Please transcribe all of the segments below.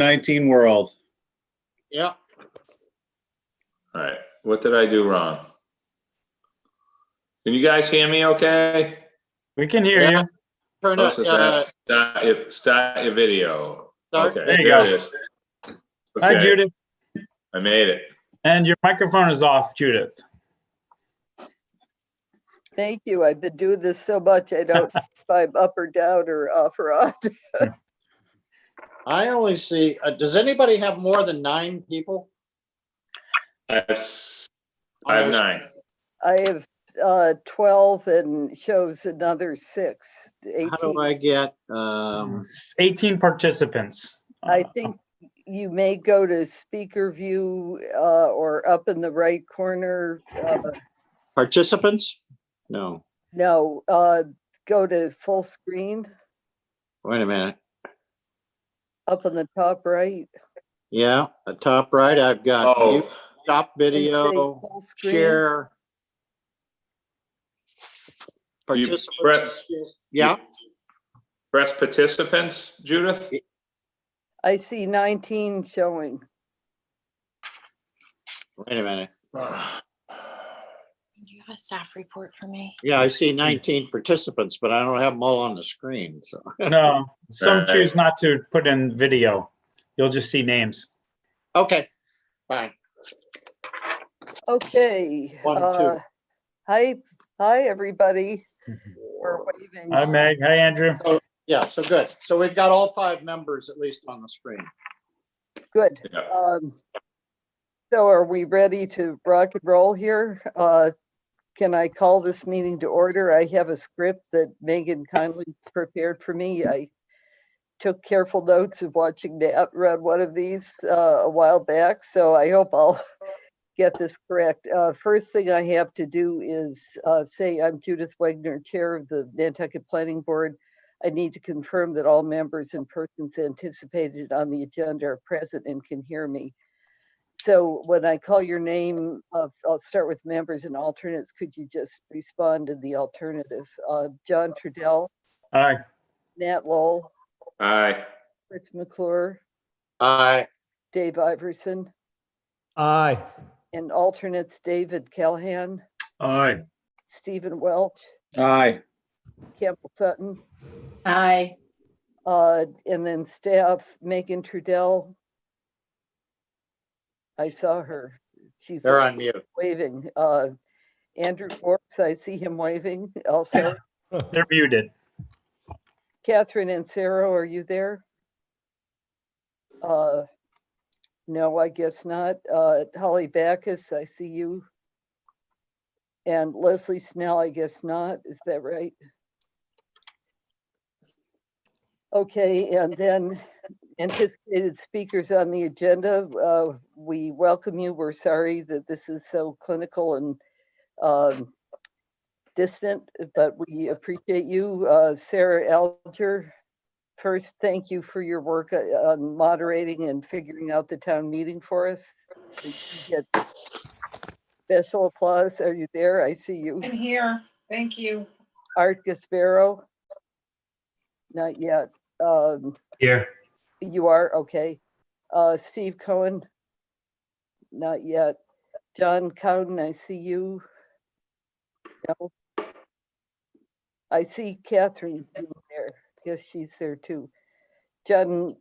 COVID-19 world. Yeah. All right, what did I do wrong? Can you guys hear me okay? We can hear Yeah. you. Turn Oh, it. so start your video. Start Okay, There you there go. it is. Hi, Okay, Judith. I made it. And your microphone is off, Judith. Thank you. I've been doing this so much, I don't know if I'm up or down or off or on. I only see, does anybody have more than 9 people? I have 9. I have 12 and shows another 6, 18. How do I get, 18 participants. I think you may go to speaker view or up in the right corner. participants? No, No, go to full screen wait a minute. up on the top right. Yeah, the top right, I've got mute, Oh, stop and say video, full screen. share. You Participants. Yeah, press participants, Judith? I see 19 showing. wait a minute. Do you have a staff report for me? Yeah, I see 19 participants, but I don't have them all on the screen, so. No, some Right. choose not to put in video. You'll just see names. Okay, fine. Okay. 1, 2. Hi, everybody. We're waving. Hi, Meg. Hi, Andrew. Yeah, so good. So we've got all 5 members at least on the screen. Good. Yeah. So are we ready to rock and roll here? Can I call this meeting to order? I have a script that Megan kindly prepared for me. I took careful notes of watching Nat run one of these a while back, so I hope I'll get this correct. First thing I have to do is say I'm Judith Wagner, Chair of the Nantucket Planning Board. I need to confirm that all members and persons anticipated on the agenda are present and can hear me. So when I call your name, I'll start with members and alternates. Could you just respond to the alternative? John Trudell, Hi. Nat Lowell, Aye. Fritz McClure, Aye. Dave Iverson, Aye. and alternates David Callahan, Aye. Stephen Welch, Aye. Campbell Sutton, Aye. and then staff Megan Trudell. I saw her. She's They're on mute. waving. Andrew Forbes, I see him waving also. They're muted. Catherine Ansero, are you there? No, I guess not. Holly Backus, I see you. And Leslie Snell, I guess not. Is that right? Okay, and then anticipated speakers on the agenda. We welcome you. We're sorry that this is so clinical and distant, but we appreciate you. Sarah Alger, first, thank you for your work on moderating and figuring out the town meeting for us. You get special applause. Are you there? I see you. I'm here. Thank you. Art Gasparo? Not yet. Here. You are, okay. Steve Cohen? Not yet. John Cowden, I see you. No. I see Catherine there. Yes, she's there too. John,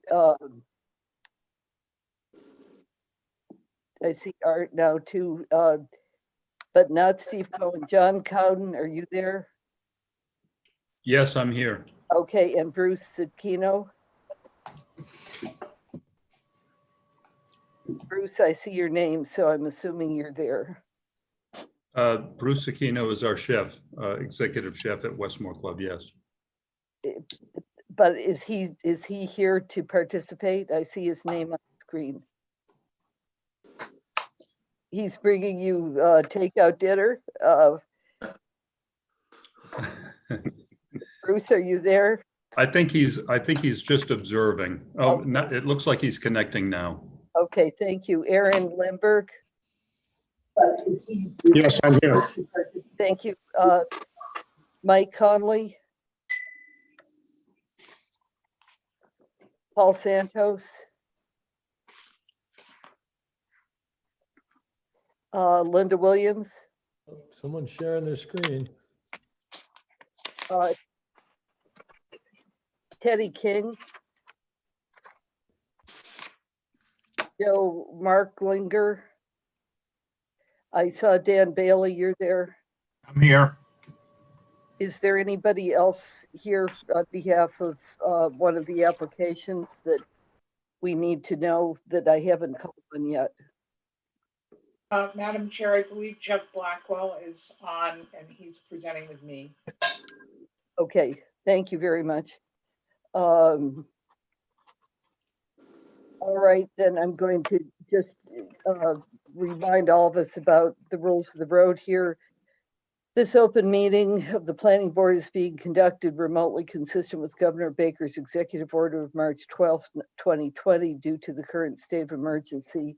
I see Art now too, but not Steve Cohen. John Cowden, are you there? Yes, I'm here. Okay, and Bruce Aquino? Bruce, I see your name, so I'm assuming you're there. Bruce Aquino is our chef, executive chef at Westmore Club, yes. But is he here to participate? I see his name on the screen. He's bringing you takeout dinner. Bruce, are you there? I think he's just observing. Oh, Okay. it looks like he's connecting now. Okay, thank you. Aaron Limberg. Yes, I'm here. Thank you. Mike Conley. Paul Santos. Linda Williams, Someone's sharing their screen. Teddy King, Joe Marklinger. I saw Dan Bailey, you're there. I'm here. Is there anybody else here on behalf of one of the applications that we need to know that I haven't called on yet? Madam Chair, I believe Jeff Blackwell is on and he's presenting with me. Okay, thank you very much. All right, then I'm going to just remind all of us about the rules of the road here. This open meeting of the planning board is being conducted remotely consistent with Governor Baker's executive order of March 12th, 2020, due to the current state of emergency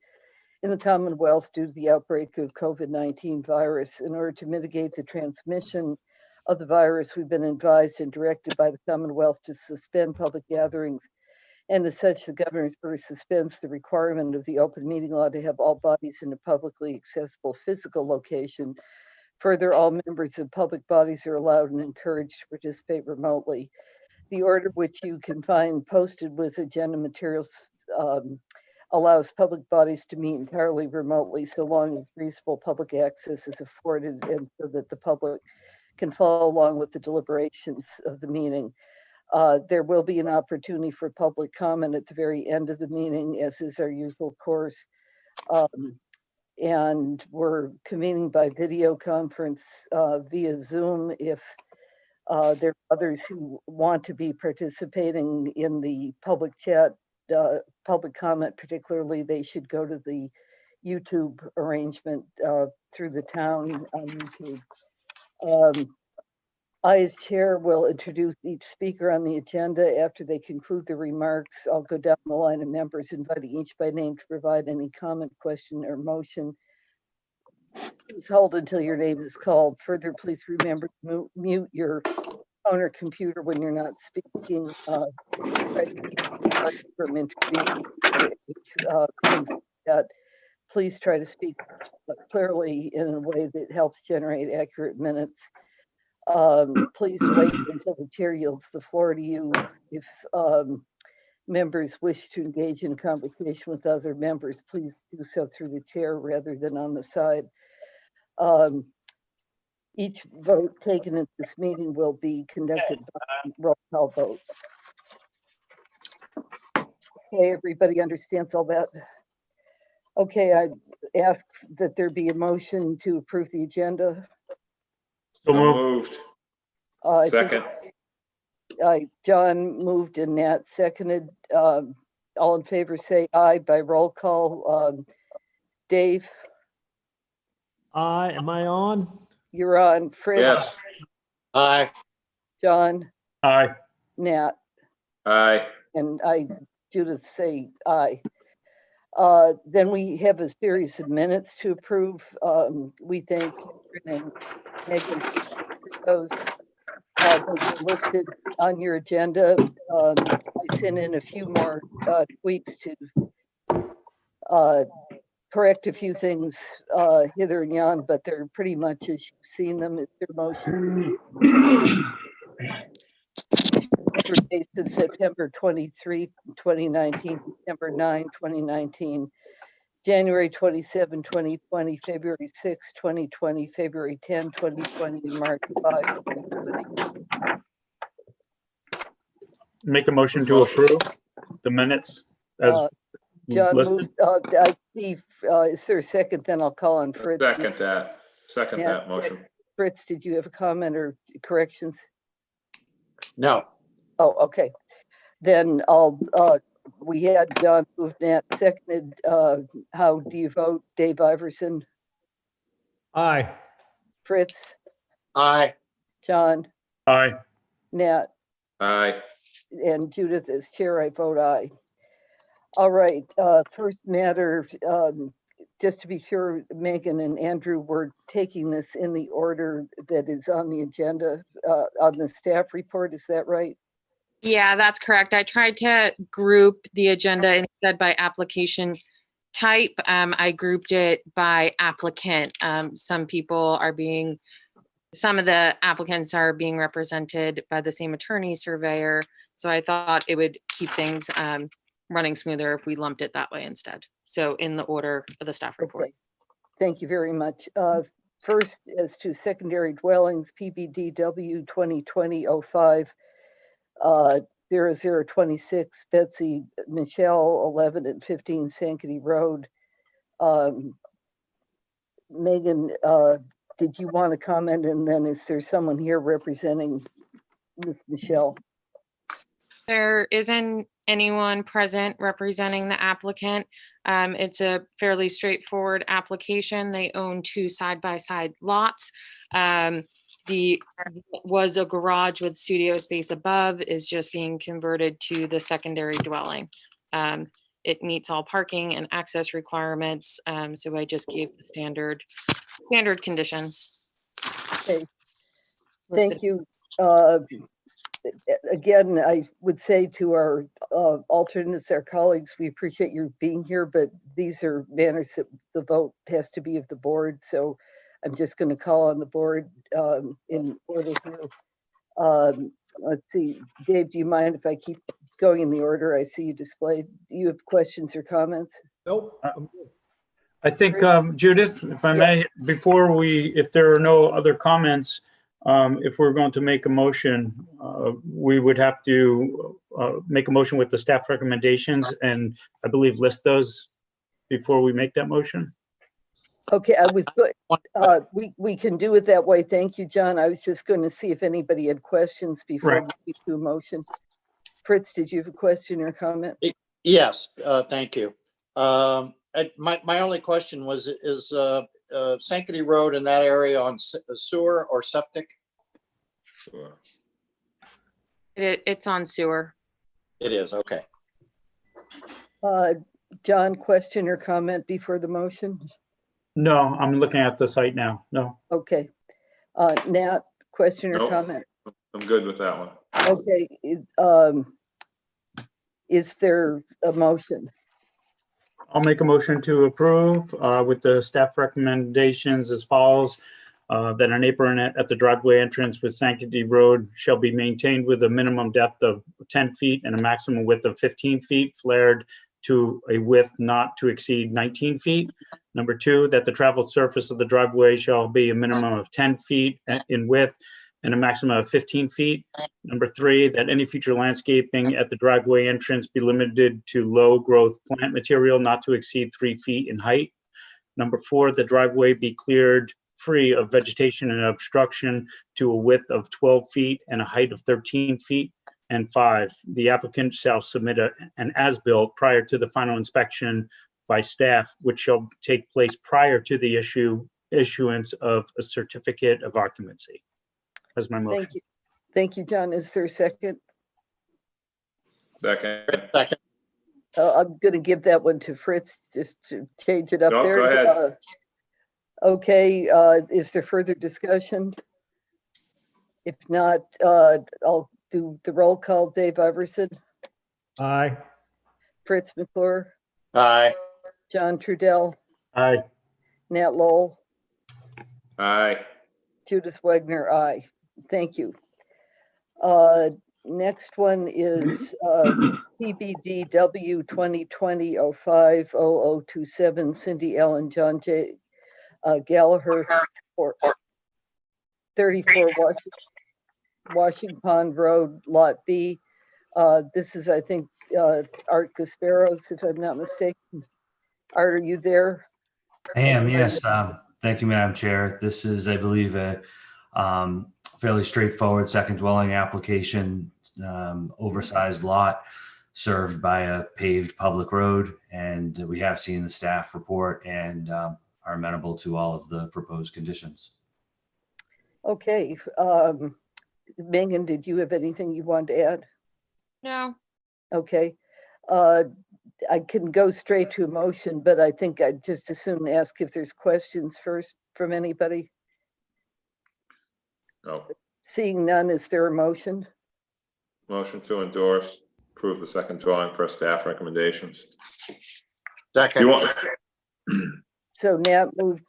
in the Commonwealth due to the outbreak of COVID-19 virus. In order to mitigate the transmission of the virus, we've been advised and directed by the Commonwealth to suspend public gatherings. And as such, the governor's order suspends the requirement of the open meeting law to have all bodies in a publicly accessible physical location. Further, all members of public bodies are allowed and encouraged to participate remotely. The order, which you can find posted with agenda materials, allows public bodies to meet entirely remotely so long as reasonable public access is afforded and so that the public can follow along with the deliberations of the meeting. There will be an opportunity for public comment at the very end of the meeting, as is our usual course. And we're convening by video conference via Zoom. If there are others who want to be participating in the public chat, public comment particularly, they should go to the YouTube arrangement through the town on YouTube. I, as chair, will introduce each speaker on the agenda. After they conclude their remarks, I'll go down the line of members, inviting each by name to provide any comment, question, or motion. Please hold until your name is called. Further, please remember to mute your phone or computer when you're not speaking. Try to keep from intervening. Things like that. Please try to speak clearly in a way that helps generate accurate minutes. Please wait until the chair yields the floor to you. If members wish to engage in a conversation with other members, please do so through the chair rather than on the side. Each vote taken at this meeting will be conducted by roll call vote. Okay, everybody understands all that? Okay, I ask that there be a motion to approve the agenda. So So moved. moved. I think Second. John moved and Nat seconded. All in favor say aye by roll call. Dave, Am I on? you're on. Fritz, Yes. Aye. John, Aye. Nat, Aye. and I, Judith, say aye. Then we have a series of minutes to approve. We thank Catherine and Megan for those. Those are listed on your agenda. I sent in a few more tweaks to correct a few things hither and yon, but they're pretty much as you've seen them. It's their motion. For dates of September 23, 2019, December 9, 2019, January 27, 2020, February 6, 2020, February 10, 2020, and March 5, 2020. Make a motion to approve the minutes as John listed. moved, I see, is there a second? Then I'll call on Fritz. Second that. Second Yeah. that motion. Fritz, did you have a comment or corrections? No. Oh, okay. Then we had John moved, Nat seconded. How do you vote? Dave Iverson, Aye. Fritz, Aye. John, Aye. Nat, Aye. and Judith as chair, I vote aye. All right, first matter, just to be sure, Megan and Andrew were taking this in the order that is on the agenda, on the staff report, is that right? Yeah, that's correct. I tried to group the agenda instead by application type. I grouped it by applicant. Some of the applicants are being represented by the same attorney surveyor. So I thought it would keep things running smoother if we lumped it that way instead. So in the order of the staff report. Okay. Thank you very much. First, as to secondary dwellings, PBDW 2020-05, 0026, Betsy Michelle, 11 and 15 Sankaty Road. Megan, did you want to comment? And then is there someone here representing Ms. Michelle? There isn't anyone present representing the applicant. It's a fairly straightforward application. They own 2 side-by-side lots. Was a garage with studio space above, is just being converted to the secondary dwelling. It meets all parking and access requirements. So I just gave the standard conditions. Okay. listed. Thank you. Again, I would say to our alternates, our colleagues, we appreciate you being here, but these are matters that the vote has to be of the board. So I'm just going to call on the board in order here. Let's see, Dave, do you mind if I keep going in the order I see you displayed? Do you have questions or comments? Nope. I'm good. I think, Judith, if I may, if there are no other comments, if we're going to make a motion, we would have to make a motion with the staff recommendations and I believe list those before we make that motion. Okay, I was good. We can do it that way. Thank you, John. I was just going to see if anybody had questions before Right. we do a motion. Fritz, did you have a question or comment? Yes, thank you. My only question was, is Sankaty Road in that area on sewer or septic? Sure. It's on sewer. It is, okay. John, question or comment before the motion? No, I'm looking at the site now. No. Okay. Nat, question or Nope. comment? I'm good with that one. Okay. Is there a motion? I'll make a motion to approve with the staff recommendations as follows. That an apron at the driveway entrance with Sankaty Road shall be maintained with a minimum depth of 10 feet and a maximum width of 15 feet, flared to a width not to exceed 19 feet. Number 2, that the traveled surface of the driveway shall be a minimum of 10 feet in width and a maximum of 15 feet. Number 3, that any future landscaping at the driveway entrance be limited to low growth plant material not to exceed 3 feet in height. Number 4, the driveway be cleared free of vegetation and obstruction to a width of 12 feet and a height of 13 feet. And 5, the applicant shall submit an as-built prior to the final inspection by staff, which shall take place prior to the issuance of a certificate of occupancy. That's my motion. Thank you. Thank you, John. Is there a second? Second. Second, I'm going to give that one to Fritz just to change it up No, there. go ahead. Okay, is there further discussion? If not, I'll do the roll call. Dave Iverson, Aye. Fritz McClure, aye. John Trudell, Aye. Nat Lowell, Aye. Judith Wagner, aye. Thank you. Next one is PBDW 2020-05-0027, Cindy Ellen, John J. Gallagher, 34 Washington Pond Road, Lot B. This is, I think, Art Gasparos, if I'm not mistaken. Art, are you there? I am, yes. Thank you, Madam Chair. This is, I believe, a fairly straightforward second dwelling application, oversized lot served by a paved public road. And we have seen the staff report and are amenable to all of the proposed conditions. Okay. Megan, did you have anything you want to add? No. Okay. I can go straight to a motion, but I think I'd just as soon ask if there's questions first from anybody. No. Seeing none, is there a motion? Motion to endorse, approve the second drawing per staff recommendations. You Second, want, So Nat moved,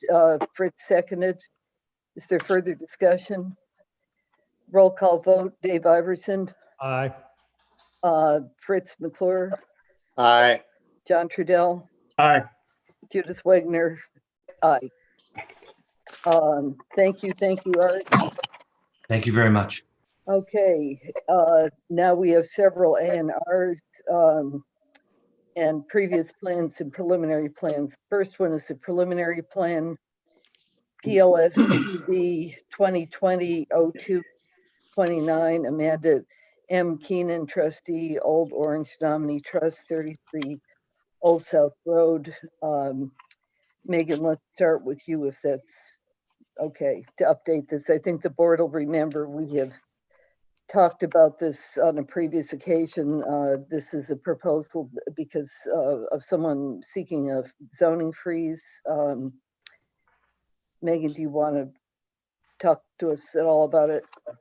Fritz seconded. Is there further discussion? Roll call vote, Dave Iverson, Aye. Fritz McClure, aye. John Trudell, Aye. Judith Wagner, aye. Thank you, Art. Thank you very much. Okay, now we have several A&Rs and previous plans and preliminary plans. First one is the preliminary plan, PLS 2020-02-29, Amanda M. Keenan, trustee, Old Orange Nominee Trust, 33 Old South Road. Megan, let's start with you if that's okay to update this. I think the board will remember we have talked about this on a previous occasion. This is a proposal because of someone seeking a zoning freeze. Megan, do you want to talk to us at all about it? I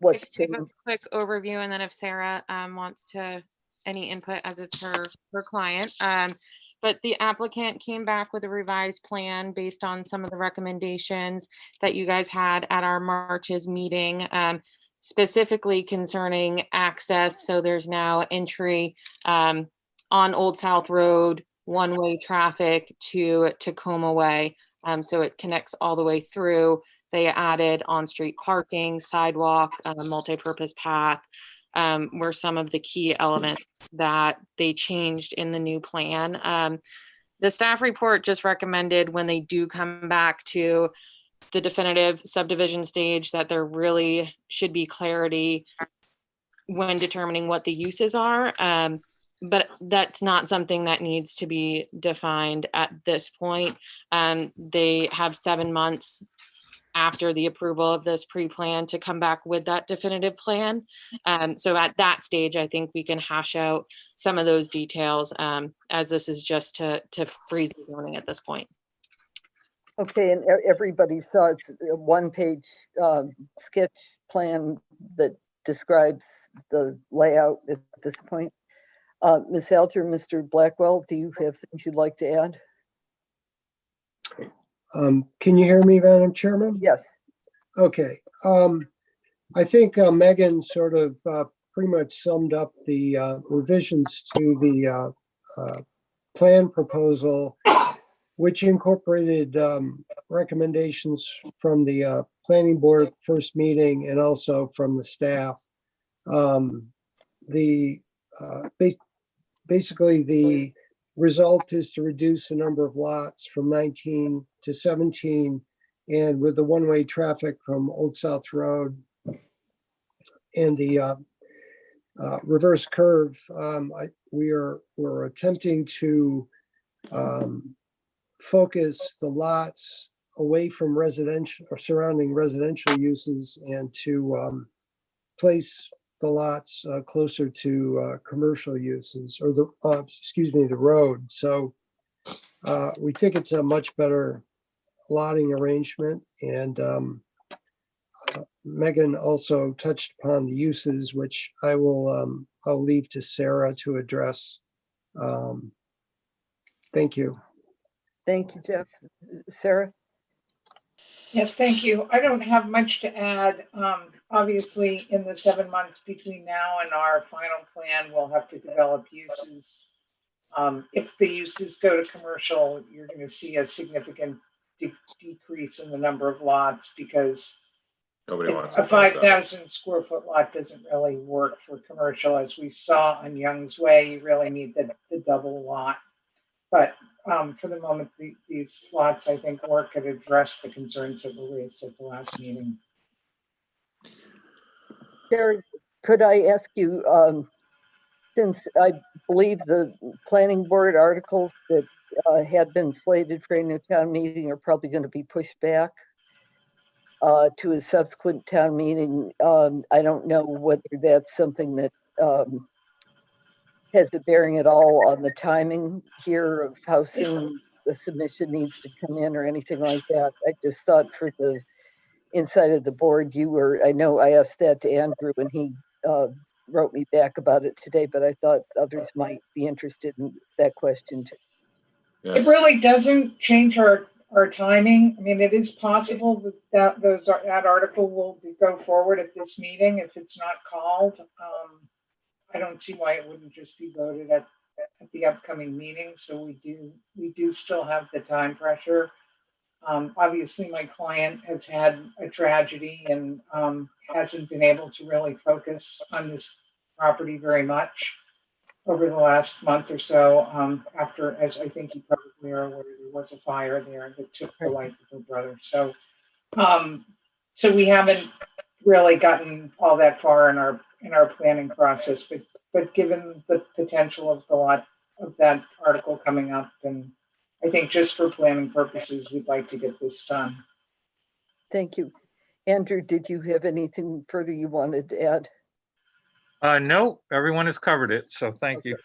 What's can give a changed? quick overview, and then if Sarah wants to any input, as it's her client. But the applicant came back with a revised plan based on some of the recommendations that you guys had at our March's meeting, specifically concerning access. So there's now entry on Old South Road, one-way traffic to Tacoma Way. So it connects all the way through. They added on-street parking, sidewalk, multi-purpose path, were some of the key elements that they changed in the new plan. The staff report just recommended when they do come back to the definitive subdivision stage that there really should be clarity when determining what the uses are. But that's not something that needs to be defined at this point. They have 7 months after the approval of this pre-plan to come back with that definitive plan. So at that stage, I think we can hash out some of those details, as this is just to freeze the zoning at this point. Okay, and everybody saw it's a one-page sketch plan that describes the layout at this point. Ms. Alter, Mr. Blackwell, do you have things you'd like to add? Can you hear me, Madam Chairman? Yes. Okay. I think Megan sort of pretty much summed up the revisions to the plan proposal, which incorporated recommendations from the planning board at the first meeting and also from the staff. Basically, the result is to reduce the number of lots from 19 to 17, and with the one-way traffic from Old South Road and the reverse curve, we're attempting to focus the lots away from residential or surrounding residential uses and to place the lots closer to commercial uses, or the road. So we think it's a much better lotting arrangement. And Megan also touched upon the uses, which I'll leave to Sarah to address. Thank you. Thank you, Jeff. Sarah? Yes, thank you. I don't have much to add. Obviously, in the 7 months between now and our final plan, we'll have to develop uses. If the uses go to commercial, you're going to see a significant decrease in the number of lots, because nobody wants a 5,000 square foot lot doesn't really work for commercial. As we saw on Young's Way, you really need the double lot. But for the moment, these lots, I think, work and address the concerns that were raised at the last meeting. Sarah, could I ask you, since I believe the planning board articles that had been slated for a new town meeting are probably going to be pushed back to a subsequent town meeting, I don't know whether that's something that has a bearing at all on the timing here of how soon the submission needs to come in or anything like that. I just thought for the inside of the board, I know I asked that to Andrew and he wrote me back about it today, but I thought others might be interested in that question too. It really doesn't change our timing. I mean, it is possible that article will go forward at this meeting if it's not called. I don't see why it wouldn't just be voted at the upcoming meeting. So we do still have the time pressure. Obviously, my client has had a tragedy and hasn't been able to really focus on this property very much over the last month or so, after, as I think you probably are aware, there was a fire there that took the life of her brother. So, so we haven't really gotten all that far in our planning process, but given the potential of that article coming up, and I think just for planning purposes, we'd like to get this done. Thank you. Andrew, did you have anything further you wanted to add? No, everyone has covered it, so thank you.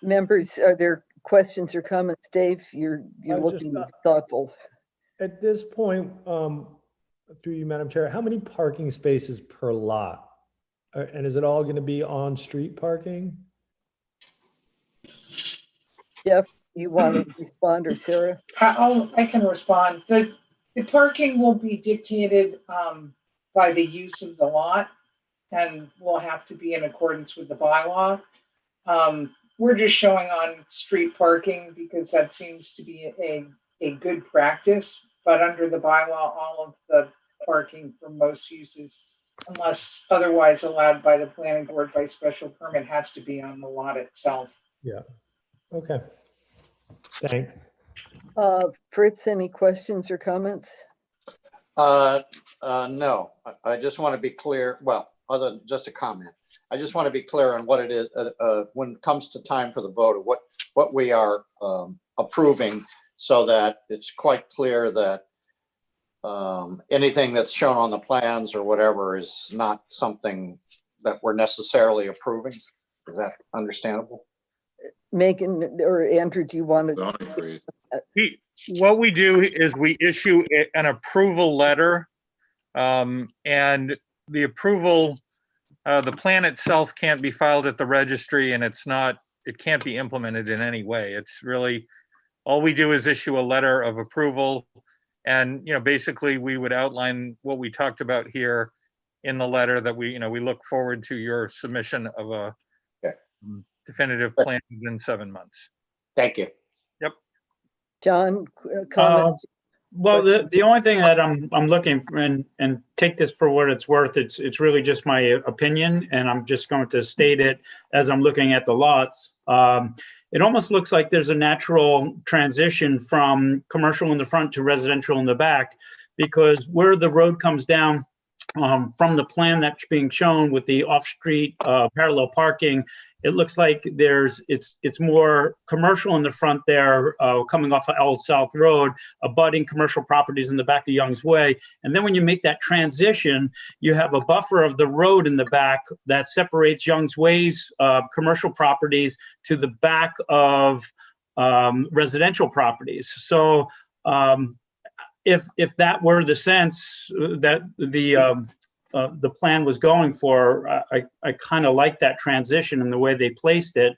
Members, are there questions or comments? Dave, you're looking thoughtful. At this point, through you, Madam Chair, how many parking spaces per lot? And is it all going to be on-street parking? Jeff, you want to respond, or Sarah? I can respond. The parking will be dictated by the use of the lot and will have to be in accordance with the bylaw. We're just showing on street parking because that seems to be a good practice, but under the bylaw, all of the parking for most uses, unless otherwise allowed by the planning board by special permit, has to be on the lot itself. Yeah. Okay. Thanks. Fritz, any questions or comments? No, I just want to be clear. Well, other than just a comment, I just want to be clear on what it is when it comes to time for the vote of what we are approving, so that it's quite clear that anything that's shown on the plans or whatever is not something that we're necessarily approving. Is that understandable? Megan or Andrew, do you want to? What we do is we issue an approval letter, and the approval, the plan itself can't be filed at the registry, and it can't be implemented in any way. It's really, all we do is issue a letter of approval. And, basically we would outline what we talked about here in the letter, that we look forward to your submission of a definitive plan within 7 months. Thank you. Yep. John, comments? Well, the only thing that I'm looking for, and take this for what it's worth, it's really just my opinion, and I'm just going to state it as I'm looking at the lots. It almost looks like there's a natural transition from commercial in the front to residential in the back, because where the road comes down from the plan that's being shown with the off-street parallel parking, it looks like it's more commercial in the front there, coming off of Old South Road, abutting commercial properties in the back of Young's Way. And then when you make that transition, you have a buffer of the road in the back that separates Young's Way's commercial properties to the back of residential properties. So if that were the sense that the plan was going for, I kind of like that transition and the way they placed it.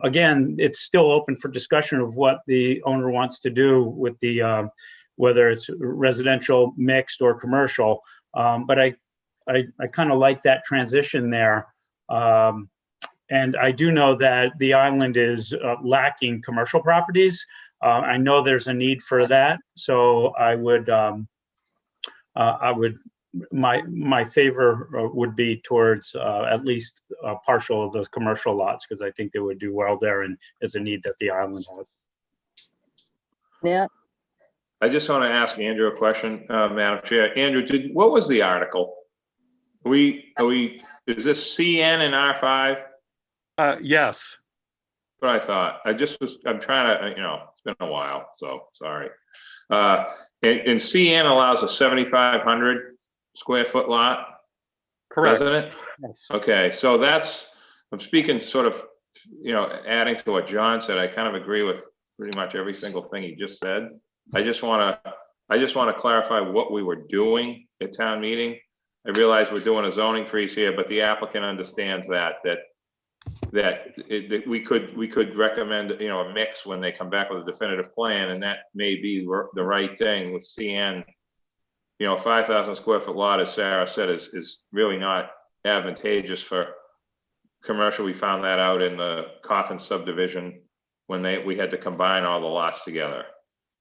Again, it's still open for discussion of what the owner wants to do with the whether it's residential, mixed, or commercial. But I kind of like that transition there. And I do know that the island is lacking commercial properties. I know there's a need for that, so I would my favor would be towards at least partial of those commercial lots, because I think they would do well there, and it's a need that the island has. Nat? I just want to ask Andrew a question, Madam Chair. Andrew, what was the article? Is this CN and R5? Yes. What I thought. I'm trying to, it's been a while, so sorry. And CN allows a 7,500 square foot lot. Correct. Doesn't it? Yes. Okay, so I'm speaking sort of, adding to what John said. I kind of agree with pretty much every single thing he just said. I just want to clarify what we were doing at town meeting. I realize we're doing a zoning freeze here, but the applicant understands that that we could recommend, you know, a mix when they come back with a definitive plan, and that may be the right thing with CN. You know, 5,000 square foot lot, as Sarah said, is really not advantageous for commercial. We found that out in the Coffin subdivision when we had to combine all the lots together.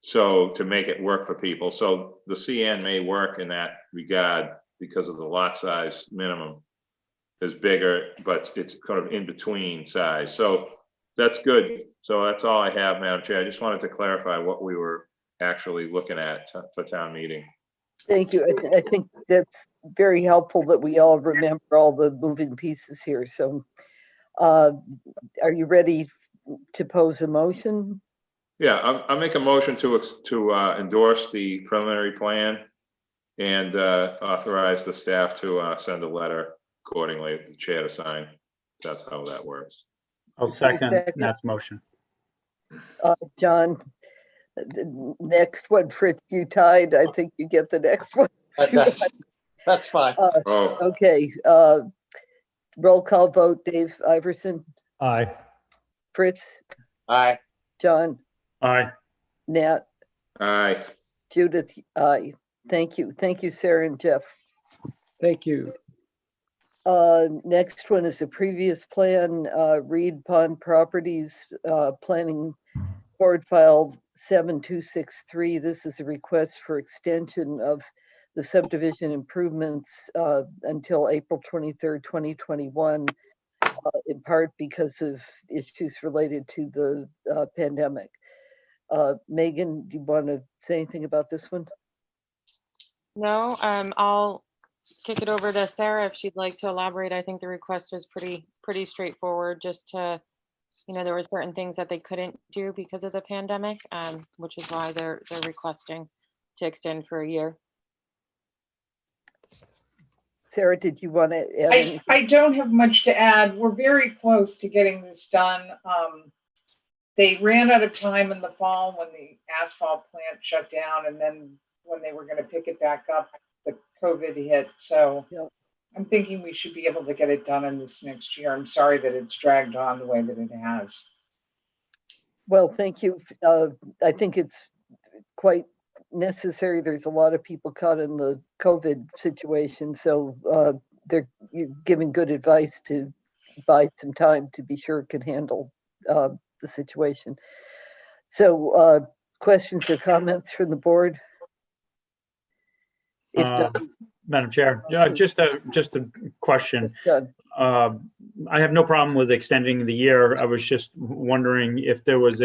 So to make it work for people. So the CN may work in that regard because of the lot size minimum is bigger, but it's kind of in between size. So that's good. So that's all I have, Madam Chair. I just wanted to clarify what we were actually looking at for town meeting. Thank you. I think that's very helpful that we all remember all the moving pieces here. So are you ready to pose a motion? Yeah, I'll make a motion to endorse the preliminary plan and authorize the staff to send a letter accordingly to the chair to sign. That's how that works. I'll second Nat's motion. John, the next one, Fritz, you tied. I think you get the next one. That's fine. Oh, Okay. Roll call vote, Dave Iverson, Aye. Fritz, Aye. John, Aye. Nat, aye. Judith, aye. Thank you. Thank you, Sarah and Jeff. Thank you. Next one is a previous plan, Reed Pond Properties, Planning Board filed 7263. This is a request for extension of the subdivision improvements until April 23rd, 2021, in part because of issues related to the pandemic. Megan, do you want to say anything about this one? No, I'll kick it over to Sarah if she'd like to elaborate. I think the request was pretty straightforward, just to, you know, there were certain things that they couldn't do because of the pandemic, which is why they're requesting to extend for a year. Sarah, did you want to add anything? I don't have much to add. We're very close to getting this done. They ran out of time in the fall when the asphalt plant shut down, and then when they were going to pick it back up, the COVID hit. So Yep. I'm thinking we should be able to get it done in this next year. I'm sorry that it's dragged on the way that it has. Well, thank you. I think it's quite necessary. There's a lot of people caught in the COVID situation, so you're giving good advice to buy some time to be sure it can handle the situation. So questions or comments from the board? If not, Madam Chair, just a question. done. I have no problem with extending the year. I was just wondering if there was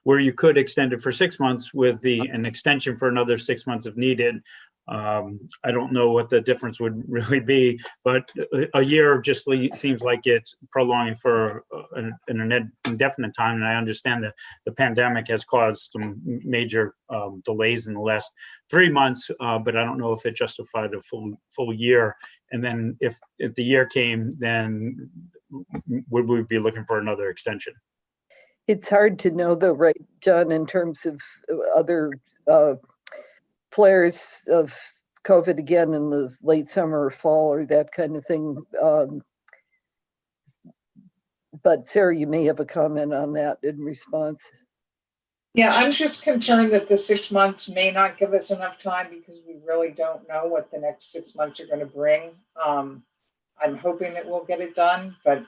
where you could extend it for 6 months with an extension for another 6 months if needed. I don't know what the difference would really be, but a year just seems like it's prolonging for an indefinite time. And I understand that the pandemic has caused some major delays in the last 3 months, but I don't know if it justified a full year. And then if the year came, then would we be looking for another extension? It's hard to know though, right, John, in terms of other flares of COVID again in the late summer or fall or that kind of thing. But Sarah, you may have a comment on that in response. Yeah, I'm just concerned that the 6 months may not give us enough time because we really don't know what the next 6 months are going to bring. I'm hoping that we'll get it done, but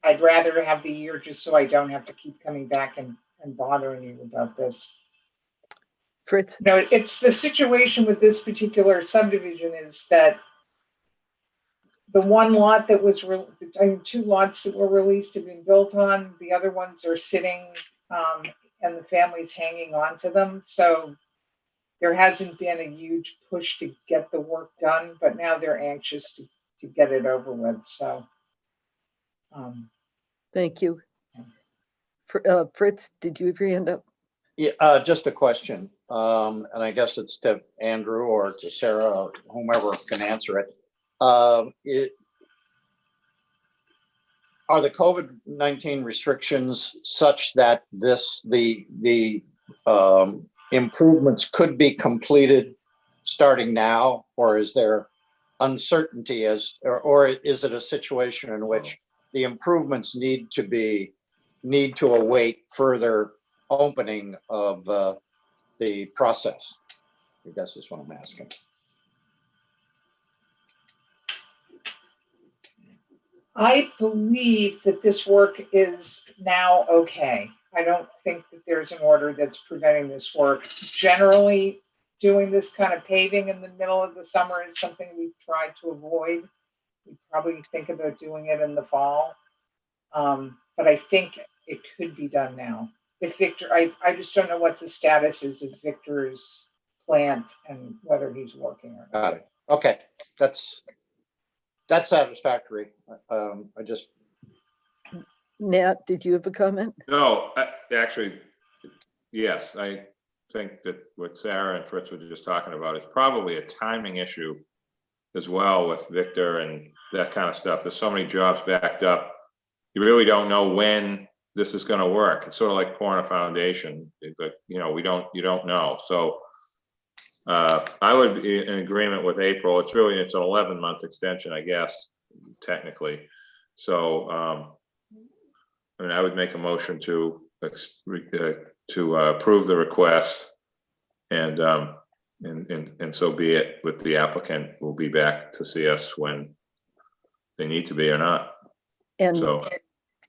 I'd rather have the year just so I don't have to keep coming back and bothering you about this. Fritz? No, it's the situation with this particular subdivision is that the one lot that was, two lots that were released have been built on, the other ones are sitting and the family's hanging on to them. So there hasn't been a huge push to get the work done, but now they're anxious to get it over with, so. Thank you. Fritz, did you have your hand up? Yeah, just a question, and I guess it's to Andrew or to Sarah or whomever can answer it. Are the COVID-19 restrictions such that the improvements could be completed starting now, or is there uncertainty or is it a situation in which the improvements need to await further opening of the process? I guess is what I'm asking. I believe that this work is now okay. I don't think that there's an order that's preventing this work. Generally, doing this kind of paving in the middle of the summer is something we've tried to avoid. We probably think about doing it in the fall. But I think it could be done now. If Victor, I just don't know what the status is of Victor's plant and whether he's working or not. Got it. Okay, that's satisfactory. I just, Nat, did you have a comment? No, actually, yes, I think that what Sarah and Fritz were just talking about is probably a timing issue as well with Victor and that kind of stuff. There's so many jobs backed up. You really don't know when this is going to work. It's sort of like pouring a foundation, but you know, you don't know. So I would be in agreement with April. It's an 11-month extension, I guess, technically. So I mean, I would make a motion to approve the request, and so be it. With the applicant will be back to see us when they need to be or not. And So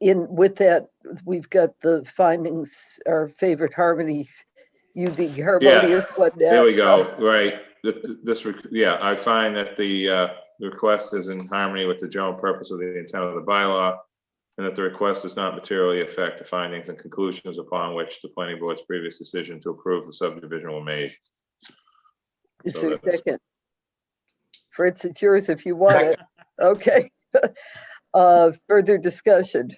with that, we've got the findings, our favorite harmony, using harmonious one now. there we go. Right. Yeah, I find that the request is in harmony with the general purpose of the intent of the bylaw, and that the request does not materially affect the findings and conclusions upon which the planning board's previous decision to approve the subdivision were made. Is So there a that's- second? Fritz, it's yours if you want it. Okay. Further discussion.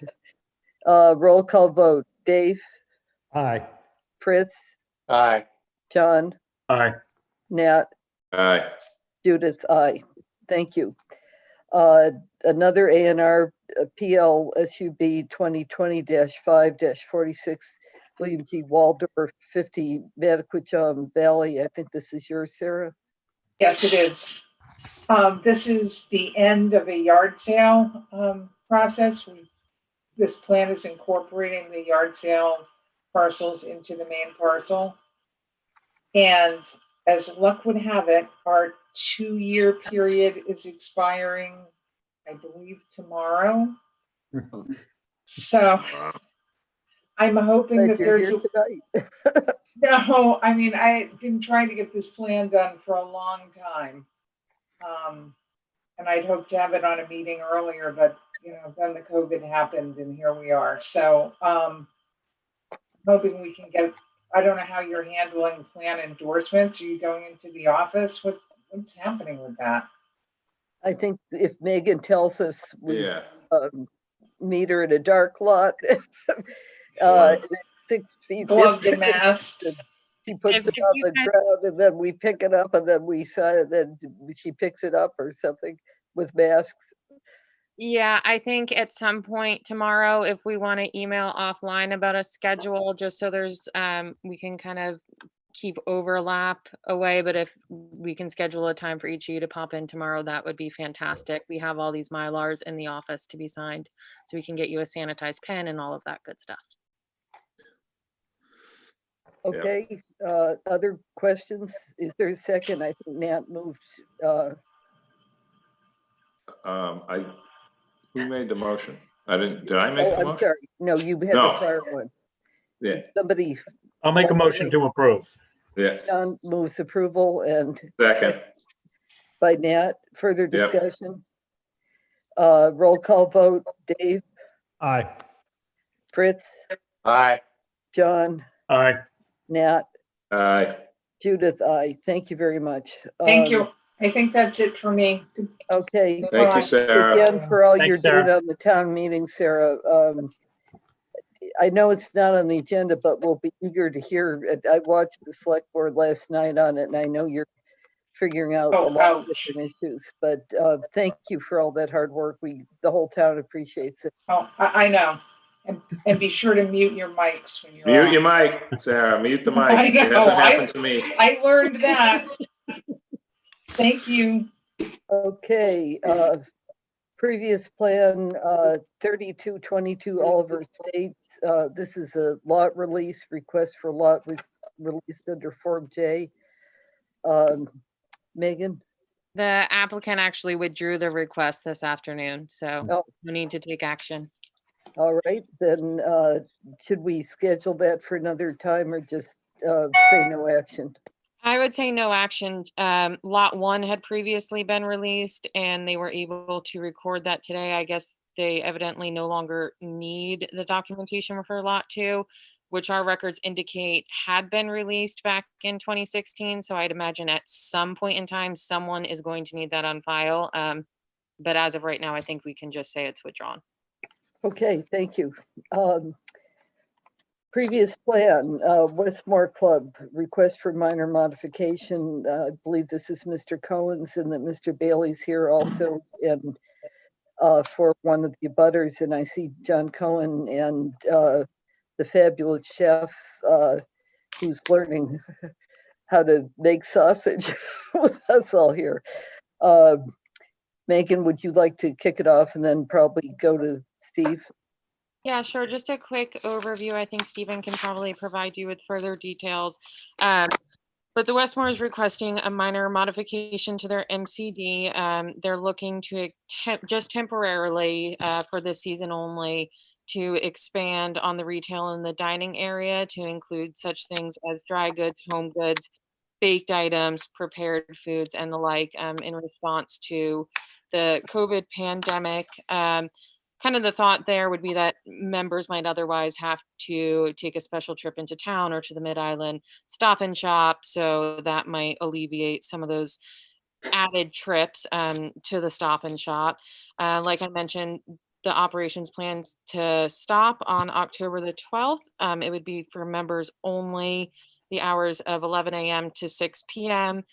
Roll call vote. Dave, Aye. Fritz, aye. John, Aye. Nat, Aye. Judith, aye. Thank you. Another A&R PL SUB 2020-5-46, William G. Waldorf, 50 Mattaquachon Valley. I think this is yours, Sarah. Yes, it is. This is the end of a yard sale process. This plan is incorporating the yard sale parcels into the main parcel. And as luck would have it, our 2-year period is expiring, I believe, tomorrow. So I'm hoping Glad that you're there's here tonight. no, I mean, I've been trying to get this plan done for a long time. And I'd hoped to have it on a meeting earlier, but you know, then the COVID happened and here we are. So hoping we can get, I don't know how you're handling plan endorsements. Are you going into the office? What's happening with that? I think if Megan tells us we Yeah. meet her in a dark lot, Sure. 6 feet. Gloved and distance, masked. She puts If it you on the guys- ground and then we pick it up and then we sign it, then she picks it up or something with masks. Yeah, I think at some point tomorrow, if we want to email offline about a schedule, just so there's, we can kind of keep overlap away, but if we can schedule a time for each of you to pop in tomorrow, that would be fantastic. We have all these Mylars in the office to be signed, so we can get you a sanitized pen and all of that good stuff. Okay, other questions? Is there a second? I think Nat moved. Who made the motion? Did I make Oh, the I'm motion? sorry. No, you had the No. prior one. Yeah, Somebody, I'll make a motion to approve. yeah. John moves approval and Second. by Nat. Further Yep. discussion? Roll call vote. Dave, Aye. Fritz, Aye. John, Aye. Nat, Aye. Judith, aye. Thank you very much. Thank you. I think that's it for me. Okay. Thank you, Bye. Sarah. Again, for all Thanks, you're doing Sarah. on the town meeting, Sarah. I know it's not on the agenda, but we'll be eager to hear. I watched the select board last night on it, and I know you're figuring out a Oh, lot of ouch. different issues. But thank you for all that hard work. The whole town appreciates it. Oh, I know. And be sure to mute your mics when you're Mute on. your mic, Sarah. Mute the mic. I It know, hasn't happened to me. I learned that. Thank you. Okay, previous plan, 3222 Oliver Estates. This is a lot release, request for lot released under Form J. Megan? The applicant actually withdrew the request this afternoon, so Oh. we need to take action. All right, then should we schedule that for another time or just say no action? I would say no action. Lot 1 had previously been released and they were able to record that today. I guess they evidently no longer need the documentation for Lot 2, which our records indicate had been released back in 2016. So I'd imagine at some point in time, someone is going to need that on file. But as of right now, I think we can just say it's withdrawn. Okay, thank you. Previous plan, Westmore Club, request for minor modification. I believe this is Mr. Cohen's and that Mr. Bailey's here also, and for one of the abutters, and I see John Cohen and the fabulous chef who's learning how to make sausage with us all here. Megan, would you like to kick it off and then probably go to Steve? Yeah, sure. Just a quick overview. I think Stephen can probably provide you with further details. But the Westmore is requesting a minor modification to their MCD. They're looking to just temporarily for this season only to expand on the retail and the dining area to include such things as dry goods, home goods, baked items, prepared foods, and the like in response to the COVID pandemic. Kind of the thought there would be that members might otherwise have to take a special trip into town or to the Mid-Island Stop and Shop. So that might alleviate some of those added trips to the Stop and Shop. Like I mentioned, the operations plan to stop on October the 12th. It would be for members only, the hours of 11 a.m. to 6 p.m.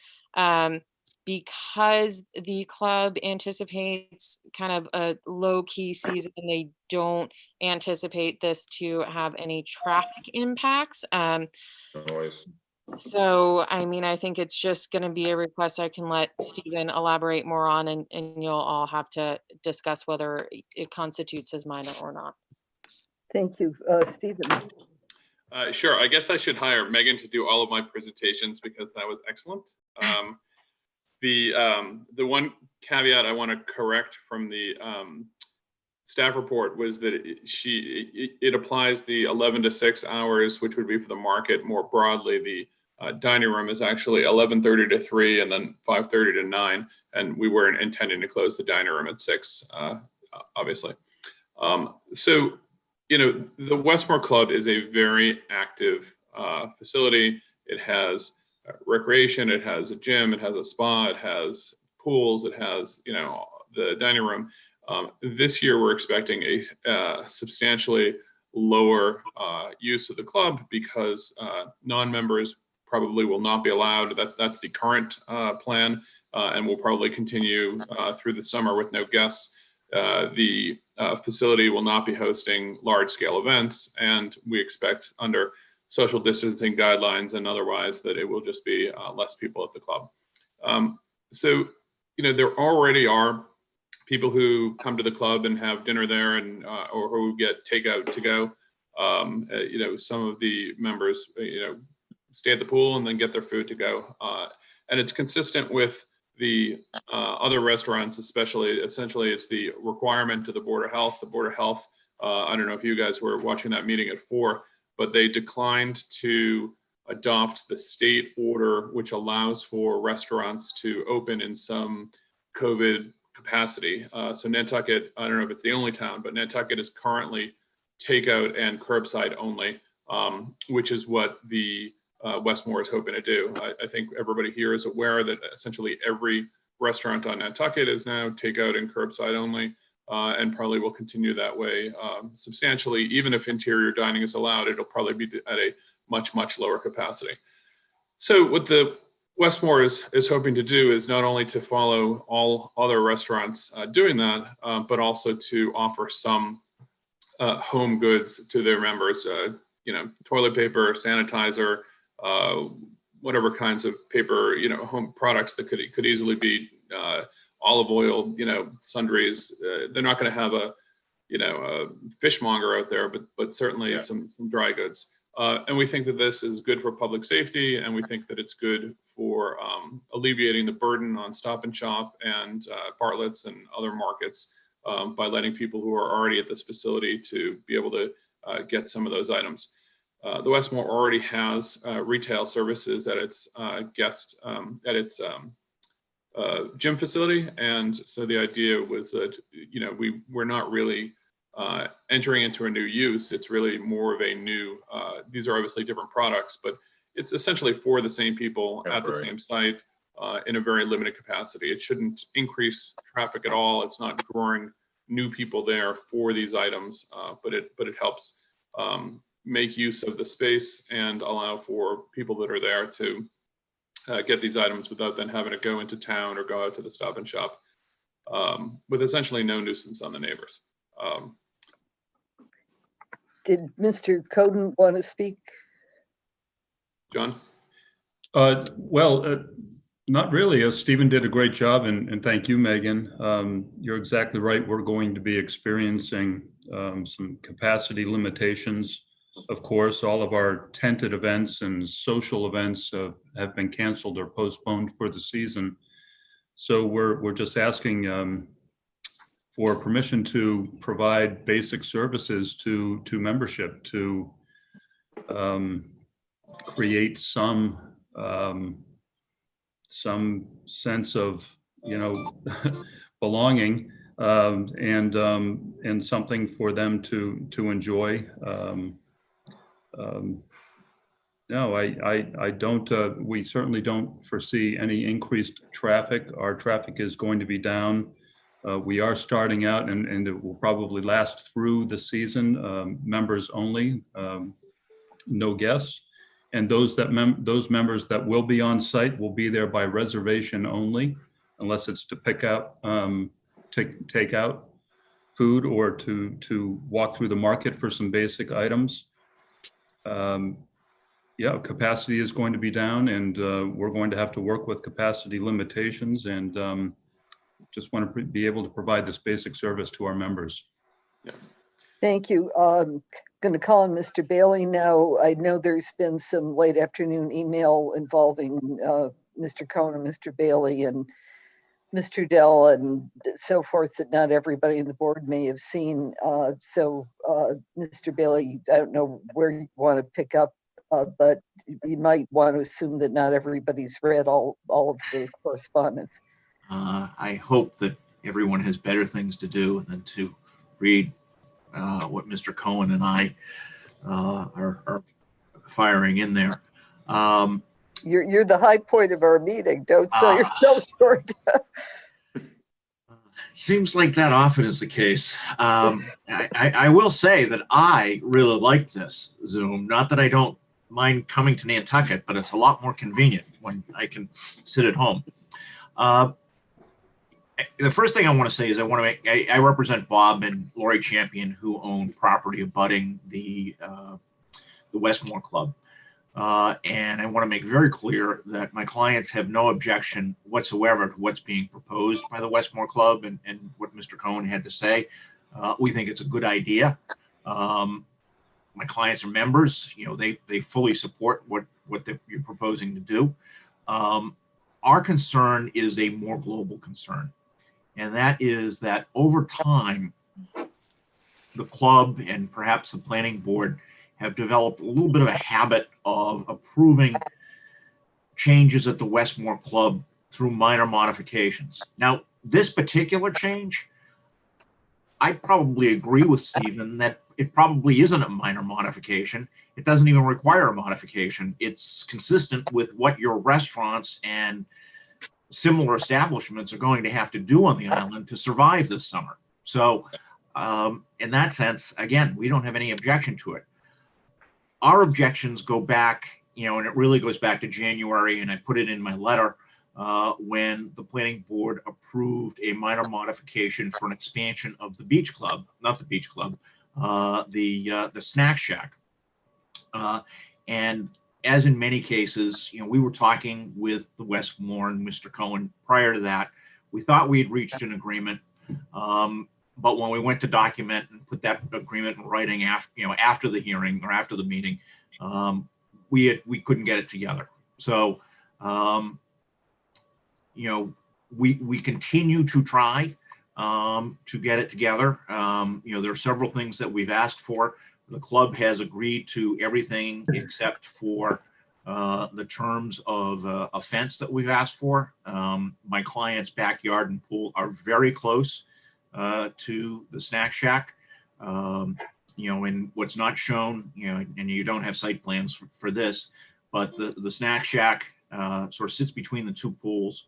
Because the club anticipates kind of a low-key season, they don't anticipate this to have any traffic impacts. Always. So, I mean, I think it's just going to be a request I can let Stephen elaborate more on, and you'll all have to discuss whether it constitutes as minor or not. Thank you, Stephen. Sure, I guess I should hire Megan to do all of my presentations because that was excellent. The one caveat I want to correct from the staff report was that it applies the 11 to 6 hours, which would be for the market more broadly. The dining room is actually 11:30 to 3 and then 5:30 to 9. And we weren't intending to close the dining room at 6, obviously. So, you know, the Westmore Club is a very active facility. It has recreation, it has a gym, it has a spa, it has pools, it has, you know, the dining room. This year we're expecting a substantially lower use of the club because non-members probably will not be allowed. That's the current plan, and will probably continue through the summer with no guests. The facility will not be hosting large-scale events, and we expect under social distancing guidelines and otherwise that it will just be less people at the club. So, you know, there already are people who come to the club and have dinner there, and or who get takeout to go. You know, some of the members, you know, stay at the pool and then get their food to go, and it's consistent with the other restaurants, especially. Essentially, it's the requirement to the Board of Health. The Board of Health, I don't know if you guys were watching that meeting at 4, but they declined to adopt the state order, which allows for restaurants to open in some COVID capacity. So Nantucket, I don't know if it's the only town, but Nantucket is currently takeout and curbside only, which is what the Westmore is hoping to do. I think everybody here is aware that essentially every restaurant on Nantucket is now takeout and curbside only, and probably will continue that way substantially. Even if interior dining is allowed, it'll probably be at a much, much lower capacity. So what the Westmore is hoping to do is not only to follow all other restaurants doing that, but also to offer some home goods to their members, you know, toilet paper, sanitizer, whatever kinds of paper, you know, home products that could easily be olive oil, sundries. They're not going to have a fishmonger out there, but certainly some dry goods. And we think that this is good for public safety, and we think that it's good for alleviating the burden on Stop and Shop and Bartlett's and other markets by letting people who are already at this facility to be able to get some of those items. The Westmore already has retail services at its gym facility, and so the idea was that we're not really entering into a new use. It's really more of a new. These are obviously different products, but it's essentially for the same people at the same site in a very limited capacity. It shouldn't increase traffic at all. It's not drawing new people there for these items, but it helps make use of the space and allow for people that are there to get these items without then having to go into town or go out to the Stop and Shop with essentially no nuisance on the neighbors. Did Mr. Coden want to speak? John? Well, not really. Stephen did a great job, and thank you, Megan. You're exactly right. We're going to be experiencing some capacity limitations. Of course, all of our tented events and social events have been canceled or postponed for the season. So we're just asking for permission to provide basic services to membership, to create some sense of belonging and something for them to enjoy. No, I don't. We certainly don't foresee any increased traffic. Our traffic is going to be down. We are starting out, and it will probably last through the season. Members only, no guests, and those members that will be on site will be there by reservation only, unless it's to pick up, take out food, or to walk through the market for some basic items. Yeah, capacity is going to be down, and we're going to have to work with capacity limitations, and just want to be able to provide this basic service to our members. Yeah. Thank you. Going to call on Mr. Bailey now. I know there's been some late afternoon email involving Mr. Cohen and Mr. Bailey and Mr. Dell and so forth that not everybody in the board may have seen. So Mr. Bailey, I don't know where you want to pick up, but you might want to assume that not everybody's read all of the correspondence. I hope that everyone has better things to do than to read what Mr. Cohen and I are firing in there. You're the high point of our meeting. Don't sell yourself short. Seems like that often is the case. I will say that I really like this Zoom. Not that I don't mind coming to Nantucket, but it's a lot more convenient when I can sit at home. The first thing I want to say is I represent Bob and Lori Champion, who own property abutting the Westmore Club. And I want to make very clear that my clients have no objection whatsoever to what's being proposed by the Westmore Club and what Mr. Cohen had to say. We think it's a good idea. My clients are members. They fully support what you're proposing to do. Our concern is a more global concern. And that is that over time, the club and perhaps the planning board have developed a little bit of a habit of approving changes at the Westmore Club through minor modifications. Now, this particular change, I probably agree with Stephen that it probably isn't a minor modification. It doesn't even require a modification. It's consistent with what your restaurants and similar establishments are going to have to do on the island to survive this summer. So in that sense, again, we don't have any objection to it. Our objections go back, and it really goes back to January, and I put it in my letter when the planning board approved a minor modification for an expansion of the beach club, not the beach club, the snack shack. And as in many cases, we were talking with the Westmore and Mr. Cohen prior to that. we thought we had reached an agreement. But when we went to document and put that agreement in writing after the hearing or after the meeting, we couldn't get it together. So, we continue to try to get it together. There are several things that we've asked for. The club has agreed to everything except for the terms of a fence that we've asked for. My client's backyard and pool are very close to the snack shack. And what's not shown, and you don't have site plans for this, but the snack shack sort of sits between the two pools.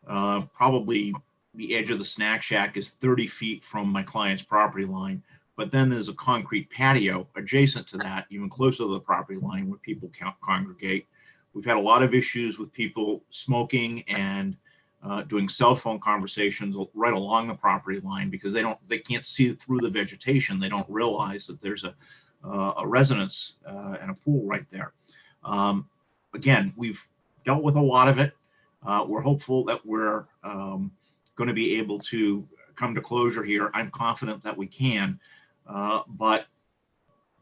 Probably the edge of the snack shack is 30 feet from my client's property line, but then there's a concrete patio adjacent to that, even closer to the property line where people congregate. We've had a lot of issues with people smoking and doing cell phone conversations right along the property line because they can't see through the vegetation. They don't realize that there's a residence and a pool right there. Again, we've dealt with a lot of it. We're hopeful that we're going to be able to come to closure here. I'm confident that we can. But